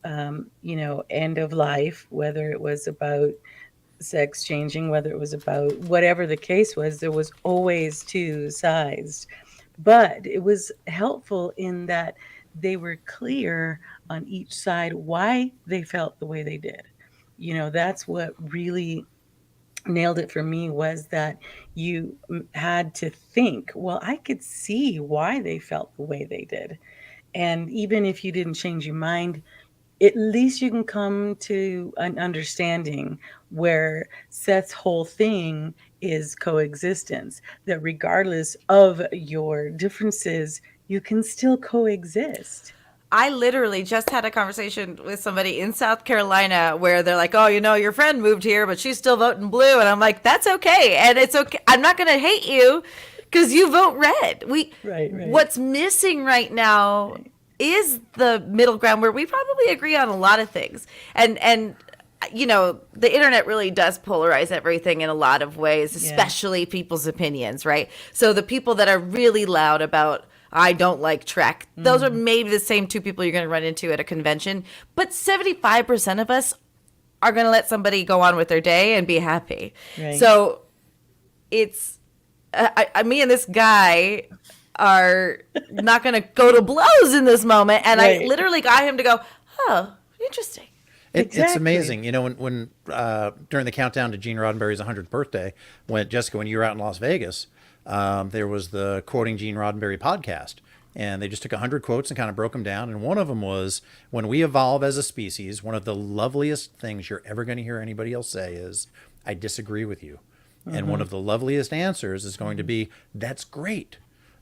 end of life, whether it was about sex changing, whether it was about whatever the case was, there was always two sides. But it was helpful in that they were clear on each side why they felt the way they did. That's what really nailed it for me, was that you had to think, well, I could see why they felt the way they did. And even if you didn't change your mind, at least you can come to an understanding where Seth's whole thing is coexistence, that regardless of your differences, you can still coexist. I literally just had a conversation with somebody in South Carolina where they're like, "Oh, your friend moved here, but she's still voting blue." And I'm like, "That's okay. And it's okay. I'm not going to hate you because you vote red." Right. What's missing right now is the middle ground where we probably agree on a lot of things. And the internet really does polarize everything in a lot of ways, especially people's opinions, right? So the people that are really loud about, "I don't like Trek," those are maybe the same two people you're going to run into at a convention. But 75% of us are going to let somebody go on with their day and be happy. Right. So it's, me and this guy are not going to go to blows in this moment. And I literally got him to go, "Oh, interesting." It's amazing. When during the countdown to Gene Roddenberry's 100th birthday, when you were out in Las Vegas, there was the Quoting Gene Roddenberry podcast, and they just took 100 quotes and kind of broke them down. And one of them was, "When we evolve as a species, one of the loveliest things you're ever going to hear anybody else say is, 'I disagree with you.' And one of the loveliest answers is going to be, 'That's great.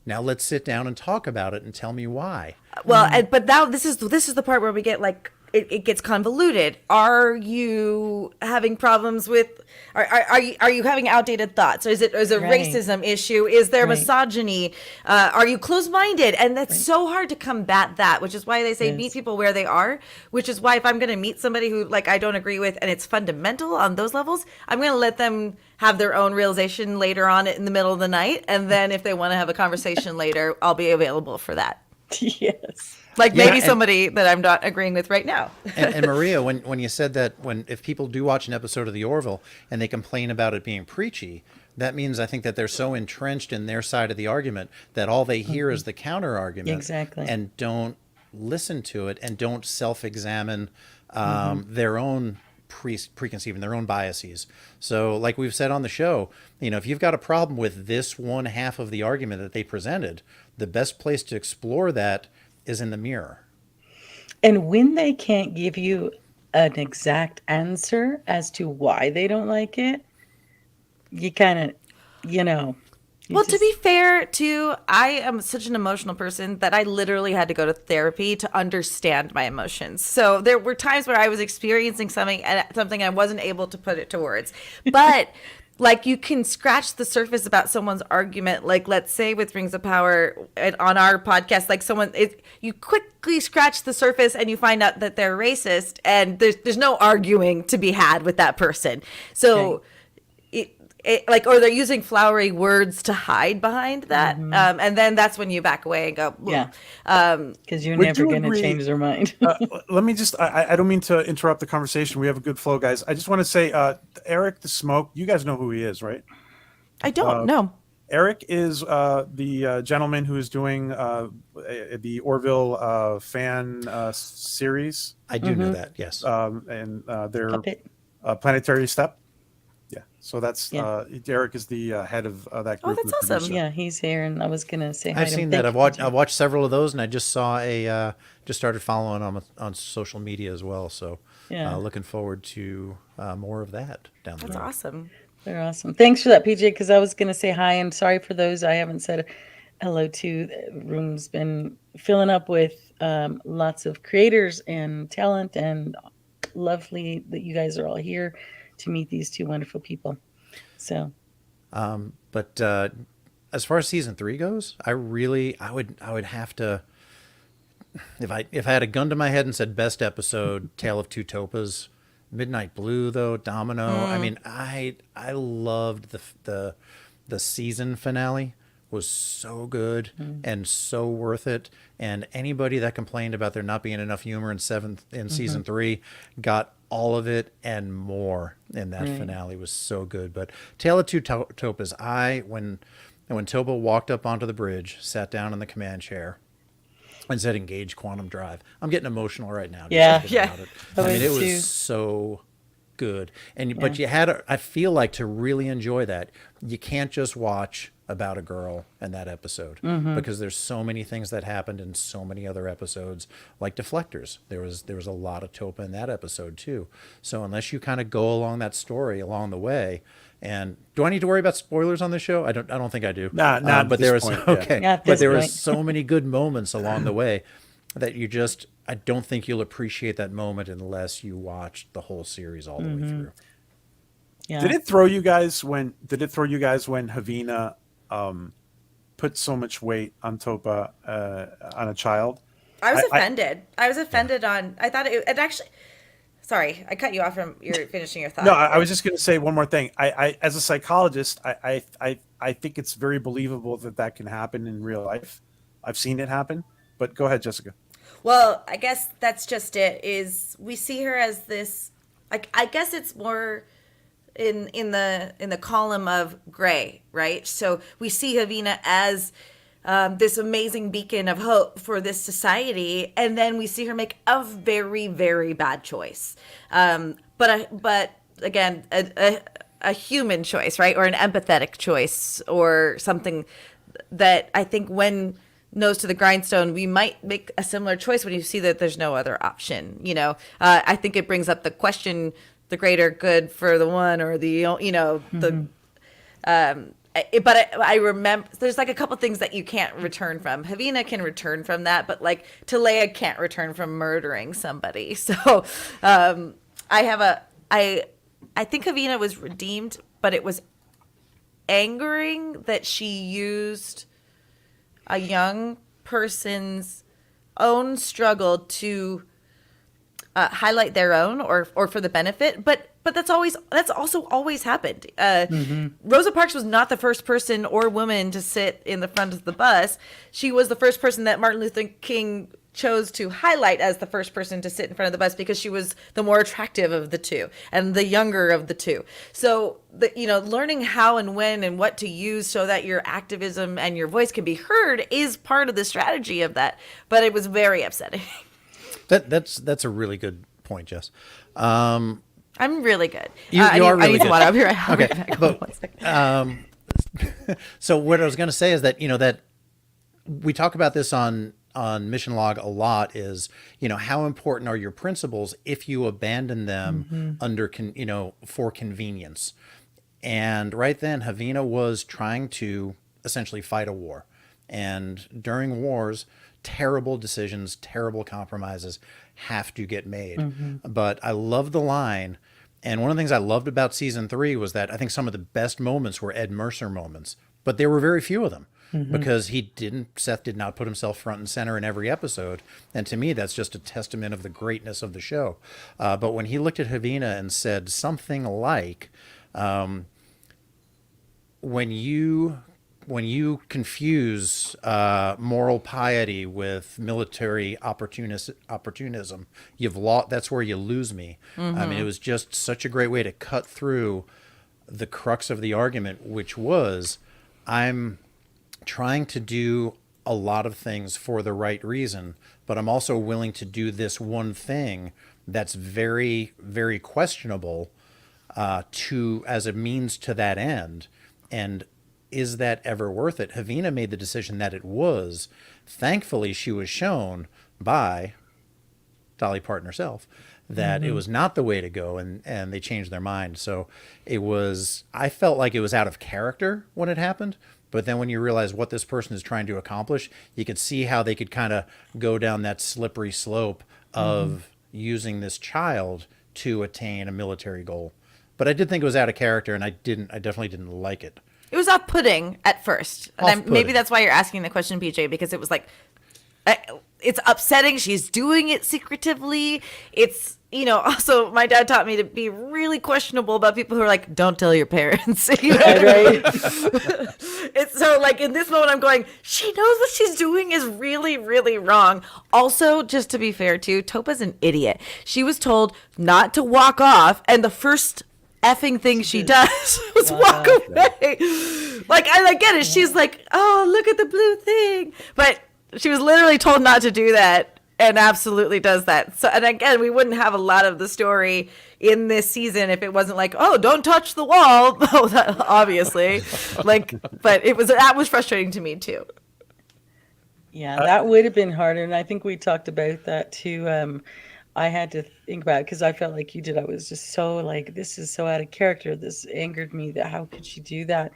Now let's sit down and talk about it and tell me why.'" Well, but now this is the part where we get like it gets convoluted. Are you having problems with? Are you having outdated thoughts? Or is it a Right. racism issue? Is there Right. misogyny? Are you closed-minded? And that's so hard to combat that, which is why they say Yes. meet people where they are. Which is why if I'm going to meet somebody who like I don't agree with, and it's fundamental on those levels, I'm going to let them have their own realization later on in the middle of the night, and then if they want to have a conversation later, I'll be available for that. Yes. Like Yeah, maybe and- somebody that I'm not agreeing with right now. And Maria, when you said that if people do watch an episode of The Orville and they complain about it being preachy, that means I think that they're so entrenched in their side of the argument that all they hear is the counter argument. Exactly. And don't listen to it and don't self-examine their own preconceived and their own biases. So like we've said on the show, if you've got a problem with this one half of the argument that they presented, the best place to explore that is in the mirror. And when they can't give you an exact answer as to why they don't like it, you kind of, Well, to be fair, too, I am such an emotional person that I literally had to go to therapy to understand my emotions. So there were times where I was experiencing something I wasn't able to put it to words. But like you can scratch the surface about someone's argument. Like let's say with Rings of Power on our podcast, like you quickly scratch the surface and you find out that they're racist, and there's no arguing to be had with that person. So. Or they're using flowery words to hide behind that, and then that's when you back away and go, Yeah. yeah. Because you're Would never you going to agree- change their mind. Let me just, I don't mean to interrupt the conversation. We have a good flow, guys. I just want to say, Eric the Smoke, you guys know who he is, right? I don't know. Eric is the gentleman who is doing the Orville fan series, I do know that, yes. and their Puppet. Planetary Step. Yeah, so that's Yeah. Eric is the head of that Oh, group. that's the awesome. producer. Yeah, he's here, and I was going to say hi I've to him. seen that. Thank I've you. watched several of those, and I just saw just started following on social media as well. So Yeah. looking forward to more of that down the That's road. awesome. They're awesome. Thanks for that, PJ, because I was going to say hi, and sorry for those I haven't said hello to. The room's been filling up with lots of creators and talent, and lovely that you guys are all here to meet these two wonderful people. So, But as far as season 3 goes, I would have to, if I had a gun to my head and said best episode, Tale of Two Topas. Midnight Blue though, Domino. I mean, I loved the season finale. Was so good and so worth it. And anybody that complained about there not being enough humor in season 3 got all of it and more in that finale. Was so good. But Tale of Two Topas, when Toba walked up onto the bridge, sat down in the command chair, and said engage quantum drive. I'm getting emotional right now. Yeah. Thinking about it. I I mean, it was too. was so good. But you had, I feel like, to really enjoy that, you can't just watch about a girl in that episode because there's so many things that happened in so many other episodes, like Deflectors. There was a lot of Topa in that episode too. So unless you kind of go along that story along the way, and do I need to worry about spoilers on this show? I don't think I do. Not at but this there was point, yeah. okay. Not at But this there were point. so many good moments along the way that I don't think you'll appreciate that moment unless you watch the whole series all the way through. yeah. Did it throw you guys when Havina put so much weight on Topa on a child? I was I- offended. I was offended on. I thought it actually. Sorry, I cut you off from your finishing your thought. No, I was just going to say one more thing. I as a psychologist, I think it's very believable that can happen in real life. I've seen it happen. But go ahead, Jessica. Well, I guess that's just it. Is we see her as this? Like, I guess it's more in the column of gray, right? So we see Havina as this amazing beacon of hope for this society, and then we see her make a very, very bad choice. But again, a human choice, right, or an empathetic choice, or something that I think when nose to the grindstone, we might make a similar choice when you see that there's no other option. I think it brings up the question: the greater good for the one, or the I remember there's like a couple things that you can't return from. Havina can return from that, but like Talea can't return from murdering somebody. So I think Havina was redeemed, but it was angering that she used a young person's own struggle to highlight their own or for the benefit, but that's also always happened. Rosa Parks was not the first person or woman to sit in the front of the bus. She was the first person that Martin Luther King chose to highlight as the first person to sit in front of the bus because she was the more attractive of the two and the younger of the two. So learning how and when and what to use so that your activism and your voice can be heard is part of the strategy of that. But it was very upsetting. That's a really good point, Jess. I'm really good. You are really I need good. some water. I'll be right Okay, back. but, One second. So what I was going to say is that that we talk about this on Mission Log a lot is how important are your principles if you abandon them under for convenience. And right then Havina was trying to essentially fight a war, and during wars terrible decisions, terrible compromises have to get made. But I love the line. And one of the things I loved about season 3 was that I think some of the best moments were Ed Mercer moments, but there were very few of them because Seth did not put himself front and center in every episode. And to me, that's just a testament of the greatness of the show. But when he looked at Havina and said something like, when you confuse moral piety with military opportunism, you've lost. That's where you lose me. I mean, it was just such a great way to cut through the crux of the argument, which was, I'm trying to do a lot of things for the right reason, but I'm also willing to do this one thing that's very, very questionable as a means to that end. And is that ever worth it? Havina made the decision that it was. Thankfully, she was shown by Dolly Parton herself that it was not the way to go, and they changed their mind. So I felt like it was out of character when it happened, but then when you realize what this person is trying to accomplish, you could see how they could kind of go down that slippery slope of using this child to attain a military goal. But I did think it was out of character, and I definitely didn't like it. It was off-putting at first. And maybe that's why you're asking the question, PJ, because it was like, it's upsetting. She's doing it secretively. It's, also my dad taught me to be really questionable about people who are like, don't tell your parents. Right? It's so like in this moment, I'm going, she knows what she's doing is really, really wrong. Also, just to be fair too, Topa's an idiot. She was told not to walk off, and the first effing thing she does was walk away. Like, I get it. She's like, oh, look at the blue thing. But she was literally told not to do that and absolutely does that. So, and again, we wouldn't have a lot of the story in this season if it wasn't like, oh, don't touch the wall. Oh, obviously. But that was frustrating to me too. Yeah, that would have been harder. And I think we talked about that too. I had to think about it because I felt like you did. I was just so like, this is so out of character. This angered me that how could she do that?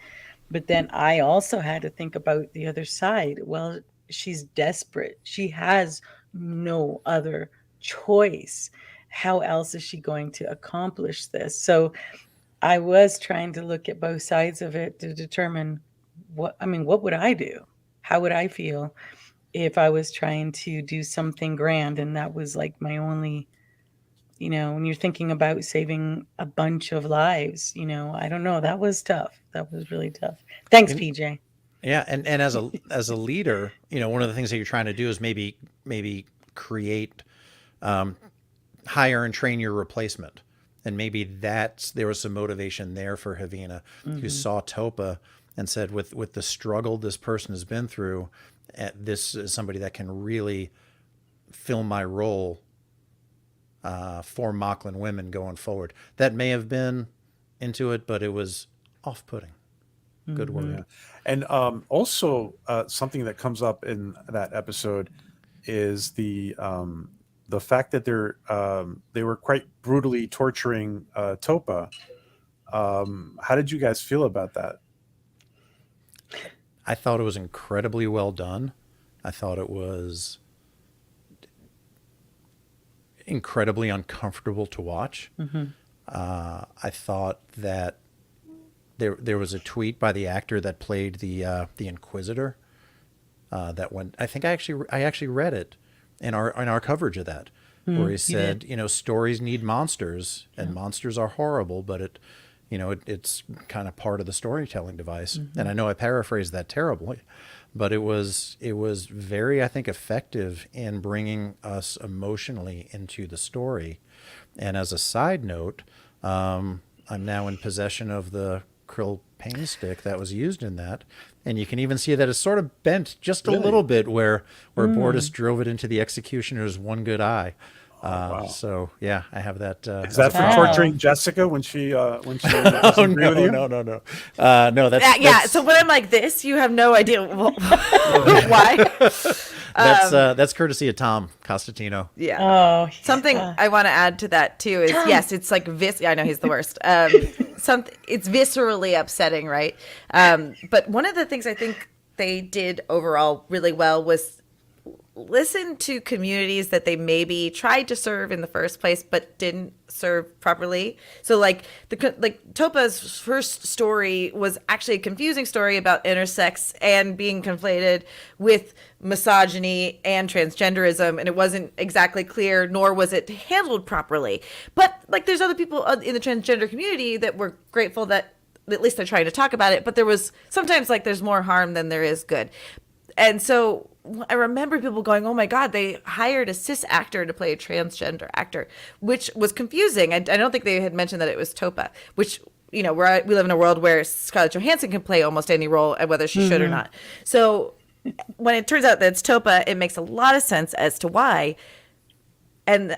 But then I also had to think about the other side. Well, she's desperate. She has no other choice. How else is she going to accomplish this? So I was trying to look at both sides of it to determine what would I do? How would I feel if I was trying to do something grand? And that was like my only, when you're thinking about saving a bunch of lives, I don't know. That was tough. That was really tough. Thanks, PJ. Yeah. And as a leader, one of the things that you're trying to do is maybe create, hire and train your replacement. And maybe there was some motivation there for Havina, who saw Topa and said, with the struggle this person has been through, this is somebody that can really fill my role for Mocklin women going forward. That may have been into it, but it was off-putting. Good word. Yeah. And also something that comes up in that episode is the fact that they were quite brutally torturing Topa. How did you guys feel about that? I thought it was incredibly well done. I thought it was incredibly uncomfortable to watch. I thought that there was a tweet by the actor that played the Inquisitor that went. I think I actually read it in our coverage of that, where he said, stories need monsters, and monsters are horrible, but it's kind of part of the storytelling device. And I know I paraphrased that terribly, but it was very, I think, effective in bringing us emotionally into the story. And as a side note, I'm now in possession of the krill pain stick that was used in that, and you can even see that it's sort of bent just a little bit where Bortus drove it into the executioner's one good eye. Wow. So yeah, I have that. Is that for torturing Jessica when she Oh doesn't agree with you? no. No, that's So when I'm like this, you have no idea why. that's courtesy of Tom Costantino. Yeah. Oh, Something I want to add to that too is yes, it's like I know he's the worst. It's viscerally upsetting, right? But one of the things I think they did overall really well was listen to communities that they maybe tried to serve in the first place but didn't serve properly. So like Topa's first story was actually a confusing story about intersex and being conflated with misogyny and transgenderism, and it wasn't exactly clear, nor was it handled properly. But like there's other people in the transgender community that were grateful that at least they're trying to talk about it, but there was sometimes like there's more harm than there is good. And so I remember people going, oh my God, they hired a cis actor to play a transgender actor, which was confusing. I don't think they had mentioned that it was Topa, which, we live in a world where Scarlett Johansson can play almost any role, whether she should or not. So when it turns out that it's Topa, it makes a lot of sense as to why. And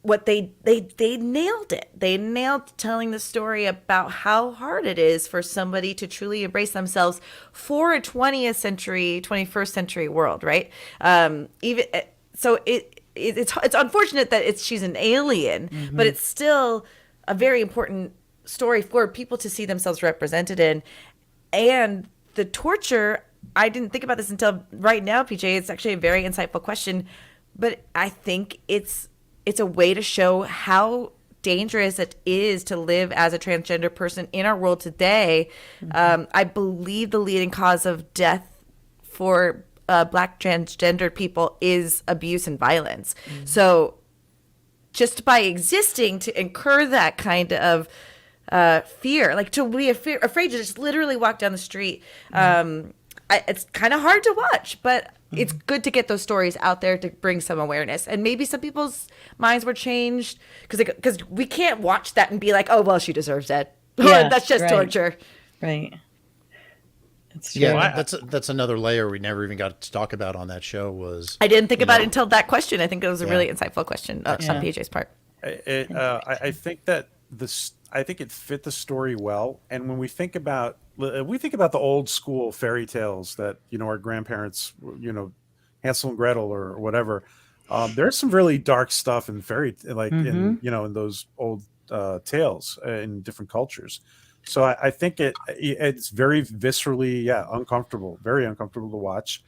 what they nailed it. They nailed telling the story about how hard it is for somebody to truly embrace themselves for a 20th century, 21st century world, right? It's unfortunate that she's an alien, but it's still a very important story for people to see themselves represented in. And the torture, I didn't think about this until right now, PJ. It's actually a very insightful question, but I think it's a way to show how dangerous it is to live as a transgender person in our world today. I believe the leading cause of death for Black transgendered people is abuse and violence. So just by existing to incur that kind of fear, like to be afraid to just literally walk down the street, it's kind of hard to watch, but it's good to get those stories out there to bring some awareness. And maybe some people's minds were changed because we can't watch that and be like, oh, well, she deserves it. Yeah, That's just torture. Right. It's true. Yeah, that's another layer we never even got to talk about on that show. Was I didn't think about it until that question. I think it was a really insightful question on PJ's part. I think that I think it fit the story well. And when we think about the old school fairy tales that our grandparents, Hansel and Gretel or whatever, there's some really dark stuff in in those old tales in different cultures. So I think it's very viscerally uncomfortable, very uncomfortable to watch.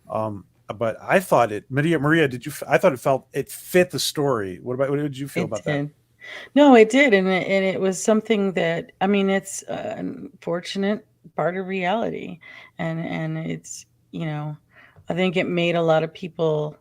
But I thought Maria, I thought it fit the story. What did you feel about that? No, it did, and it was something that it's an unfortunate part of reality, and it's I think it made a lot of people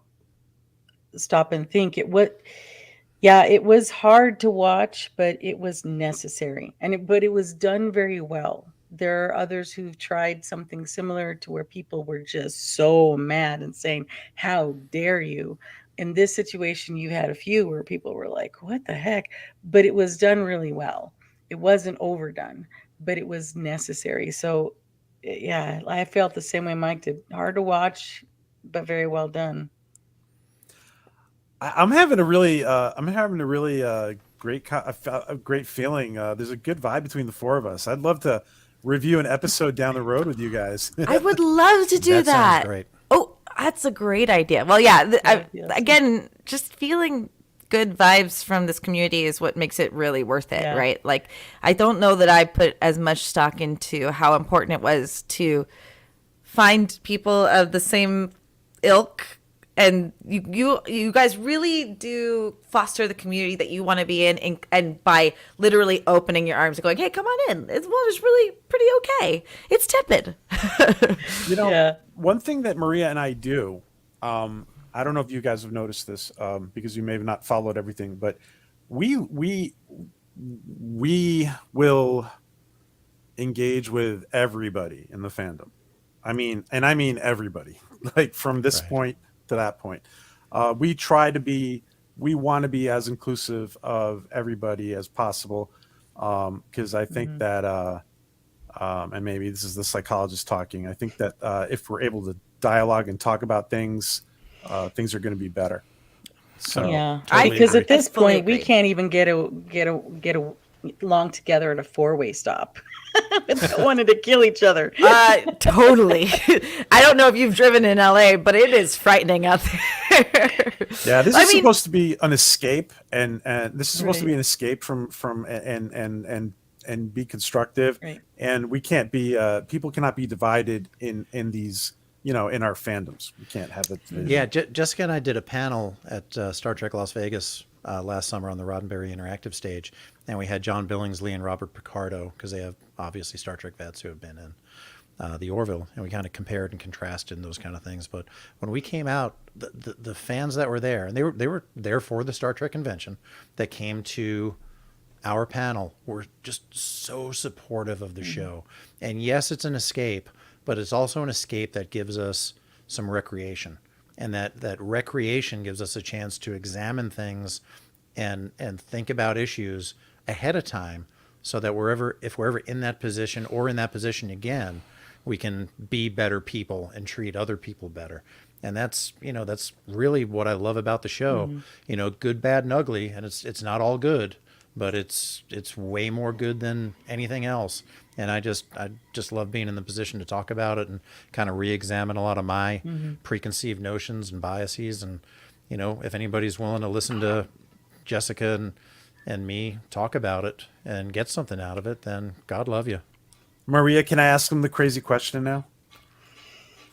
stop and think. It was hard to watch, but it was necessary, but it was done very well. There are others who've tried something similar to where people were just so mad and saying, "How dare you?" In this situation, you had a few where people were like, what the heck? But it was done really well. It wasn't overdone, but it was necessary. So, yeah, I felt the same way Mike did. Hard to watch, but very well done. I'm having a really great feeling. There's a good vibe between the four of us. I'd love to review an episode down the road with you guys. I would love to do that. Sounds great. Oh, that's a great idea. Well, again, just feeling good vibes from this community is what makes it really worth it, right? Like, I don't know that I put as much stock into how important it was to find people of the same ilk, and you guys really do foster the community that you want to be in, and by literally opening your arms and going, hey, come on in, it's really pretty okay, it's tepid. One thing that Maria and I do, I don't know if you guys have noticed this, because you may have not followed everything, but we will engage with everybody in the fandom. I mean everybody, like from this point to that point. We want to be as inclusive of everybody as possible. Because I think that, and maybe this is the psychologist talking, I think that if we're able to dialogue and talk about things, things are going to be better. So Yeah, Totally because agree. at this I fully point we agree. can't even get along together at a 4-way stop without wanting to kill each other. Totally. I don't know if you've driven in LA, but it is frightening out there. yeah, this is supposed to be an escape, and this is supposed to Right. be an escape from and be constructive. Right. And we can't be people cannot be divided in these, in our fandoms. We can't have it. Yeah, Jessica and I did a panel at Star Trek Las Vegas last summer on the Roddenberry Interactive stage, and we had John Billingsley and Robert Picardo, because they have obviously Star Trek vets who have been in the Orville, and we kind of compared and contrasted and those kind of things. But when we came out, the fans that were there, and they were there for the Star Trek convention, that came to our panel, were just so supportive of the show. And yes, it's an escape, but it's also an escape that gives us some recreation, and that recreation gives us a chance to examine things and think about issues ahead of time, so that if we're ever in that position or in that position again, we can be better people and treat other people better. And that's really what I love about the show. Good, bad, and ugly, and it's not all good, but it's way more good than anything else. And I just love being in the position to talk about it and kind of re-examine a lot of my preconceived notions and biases. And if anybody's willing to listen to Jessica and me talk about it and get something out of it, then God love you. Maria, can I ask them the crazy question now?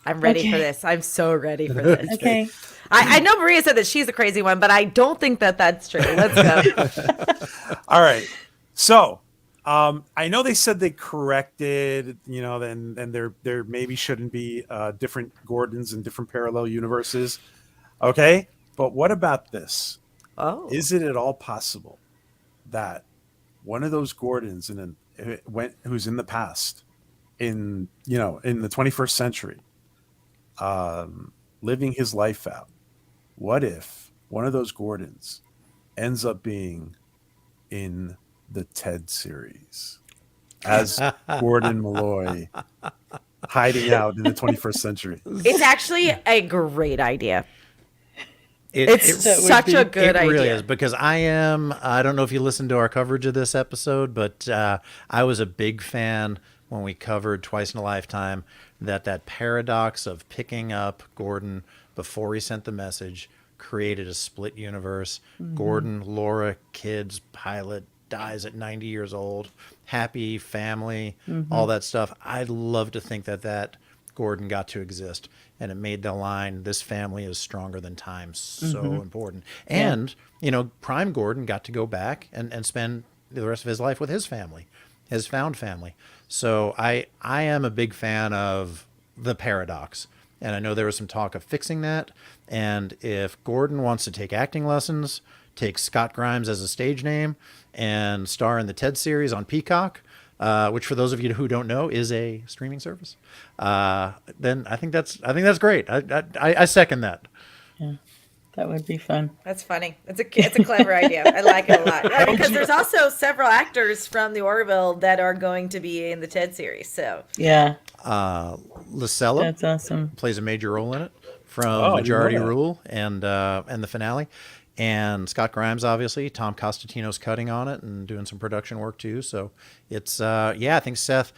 I'm ready Okay. for this. I'm so ready for this. Okay. I know Maria said that she's the crazy one, but I don't think that that's true. Let's go. All right. So, I know they said they corrected, then there maybe shouldn't be different Gordons in different parallel universes. Okay. But what about this? Oh, Is it at all possible that one of those Gordons who's in the past, in the 21st century, living his life out? What if one of those Gordons ends up being in the TED series as Gordon Malloy, hiding out in the 21st century? it's actually a great idea. It Such a good It really idea. is, because I don't know if you listened to our coverage of this episode, but I was a big fan when we covered Twice in a Lifetime, that paradox of picking up Gordon before he sent the message created a split universe. Gordon, Laura, kids, pilot, dies at 90 years old, happy family, all that stuff. I'd love to think that Gordon got to exist, and it made the line, "This family is stronger than time," so important. And Prime Gordon got to go back and spend the rest of his life with his family, his found family. So I am a big fan of the paradox, and I know there was some talk of fixing that. And if Gordon wants to take acting lessons, take Scott Grimes as a stage name, and star in the TED series on Peacock, which for those of you who don't know is a streaming service, then I think that's great. I second that. That would be fun. That's funny. It's a clever idea. I like it a lot. Yeah, because there's also several actors from the Orville that are going to be in the TED series. So Yeah, Lucella that's awesome. plays a major role in it, from I didn't Majority know that. Rule and the finale. And Scott Grimes, obviously, Tom Costantino's cutting on it and doing some production work too. So it's I think Seth,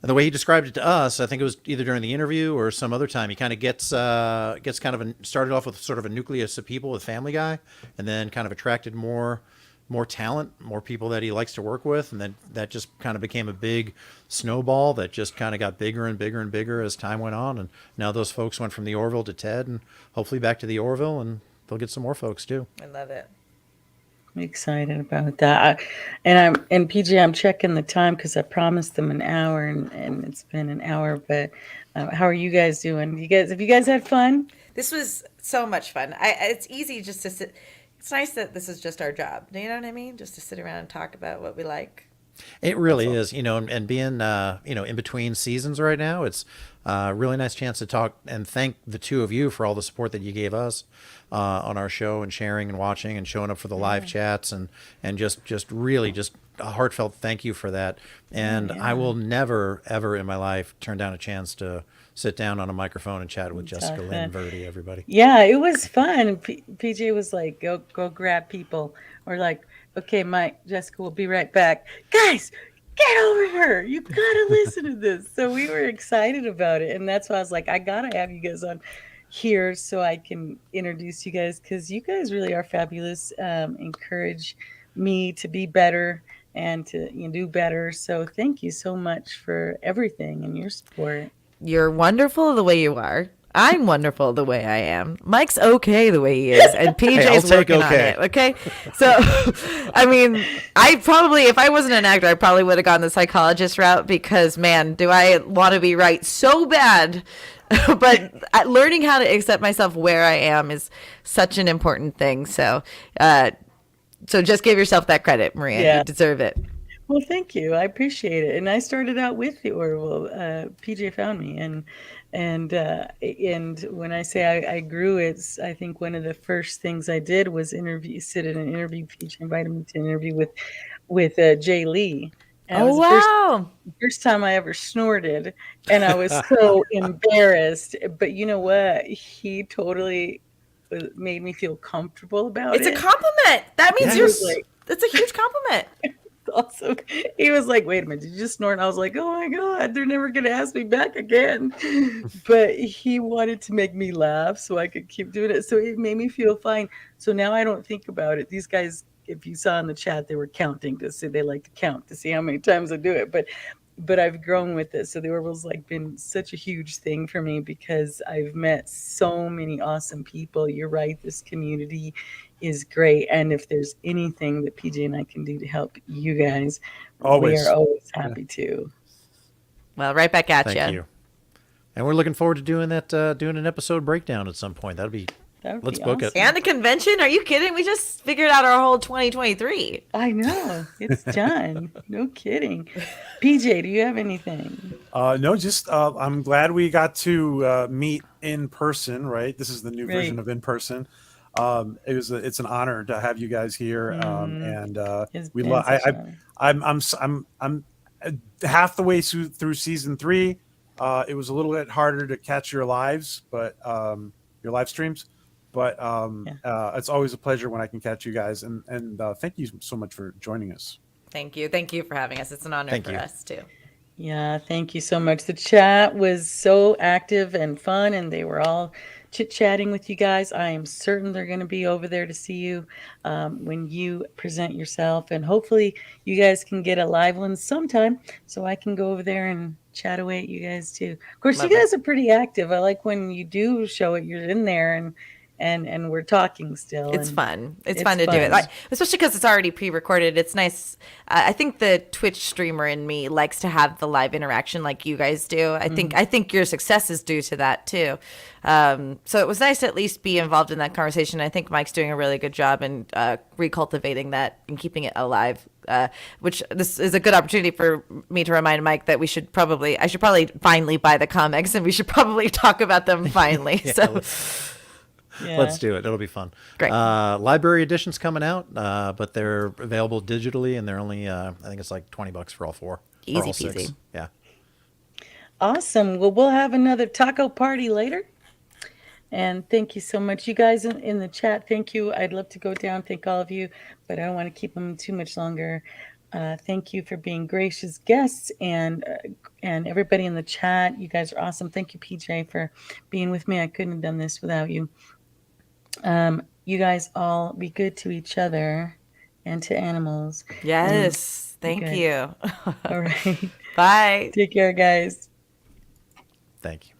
the way he described it to us, I think it was either during the interview or some other time, he kind of gets kind of started off with sort of a nucleus of people with Family Guy, and then kind of attracted more more talent, more people that he likes to work with, and then that just kind of became a big snowball that just kind of got bigger and bigger and bigger as time went on. And now those folks went from the Orville to Ted, and hopefully back to the Orville, and they'll get some more folks too. I love it. I'm excited about that. And PJ, I'm checking the time because I promised them an hour, and it's been an hour. But how are you guys doing? Have you guys had fun? This was so much fun. It's easy just to sit. It's nice that this is just our job. Do you know what I mean? Just to sit around and talk about what we like. It really is, and being, in between seasons right now, it's a really nice chance to talk and thank the two of you for all the support that you gave us on our show and sharing and watching and showing up for the live chats and just really just a heartfelt thank you for that. And I will never, ever in my life turn down a chance to sit down on a microphone and chat with Jessica, Lynn, Verdi, everybody. Yeah, it was fun. PJ was like, go grab people. Or like, okay, Mike, Jessica will be right back. Guys, get over here. You got to listen to this. So we were excited about it. And that's why I was like, I got to have you guys on here so I can introduce you guys because you guys really are fabulous. Encourage me to be better and to do better. So thank you so much for everything and your support. You're wonderful the way you are. I'm wonderful the way I am. Mike's okay the way he is, and PJ's working on it. Okay, so I mean, I probably, if I wasn't an actor, I probably would have gone the psychologist route because, man, do I want to be right so bad. But learning how to accept myself where I am is such an important thing. So just give yourself that credit, Maria. Yeah. You deserve it. Well, thank you. I appreciate it. And I started out with the Orville. PJ found me, and when I say I grew, it's I think one of the first things I did was sit in an interview. PJ invited me to an interview with Jay Lee. And oh wow! First time I ever snorted, and I was so embarrassed. But you know what? He totally made me feel comfortable about it. It's a compliment. That means it's a huge compliment. Awesome. He was like, wait a minute, did you just snort? And I was like, oh my God, they're never going to ask me back again. But he wanted to make me laugh so I could keep doing it. So it made me feel fine. So now I don't think about it. These guys, if you saw in the chat, they were counting to see, they like to count to see how many times I do it. But I've grown with it. So the Orville's like been such a huge thing for me because I've met so many awesome people. You're right. This community is great. And if there's anything that PJ and I can do to help you guys, we are always happy to. Well, right back at you. Thank you. And we're looking forward to doing that, doing an episode breakdown at some point. Let's book it. And the convention? Are you kidding? We just figured out our whole 2023. I know. It's done. No kidding. PJ, do you have anything? No, just I'm glad we got to meet in person, right? This is the new version of in person. It's an honor to have you guys here. And we love I'm half the way through season 3. It was a little bit harder to catch your lives, but your live streams. But it's always a pleasure when I can catch you guys. And thank you so much for joining us. Thank you. Thank you for having us. It's an honor for us, too. Yeah, thank you so much. The chat was so active and fun, and they were all chit-chatting with you guys. I am certain they're going to be over there to see you when you present yourself. And hopefully you guys can get a live one sometime so I can go over there and chat away at you guys, too. Of course, you guys are pretty active. I like when you do show it, you're in there and we're talking still. It's fun. It's fun to do it, especially because it's already pre-recorded. It's nice. I think the Twitch streamer in me likes to have the live interaction like you guys do. I think your success is due to that too. So it was nice to at least be involved in that conversation. I think Mike's doing a really good job in recultivating that and keeping it alive. Which this is a good opportunity for me to remind Mike that I should probably finally buy the comics and we should probably talk about them finally. Let's do it. It'll be fun. Great. Library edition's coming out, but they're available digitally, and they're only, I think it's like $20 for all 4. Easy all peasy. 6. Yeah. Awesome. Well, we'll have another taco party later. And thank you so much. You guys in the chat, thank you. I'd love to go down, thank all of you, but I don't want to keep them too much longer. Thank you for being gracious guests and everybody in the chat. You guys are awesome. Thank you, PJ, for being with me. I couldn't have done this without you. You guys all be good to each other and to animals. Yes. Thank Okay. you. All right. Bye. Take care, guys. Thank you.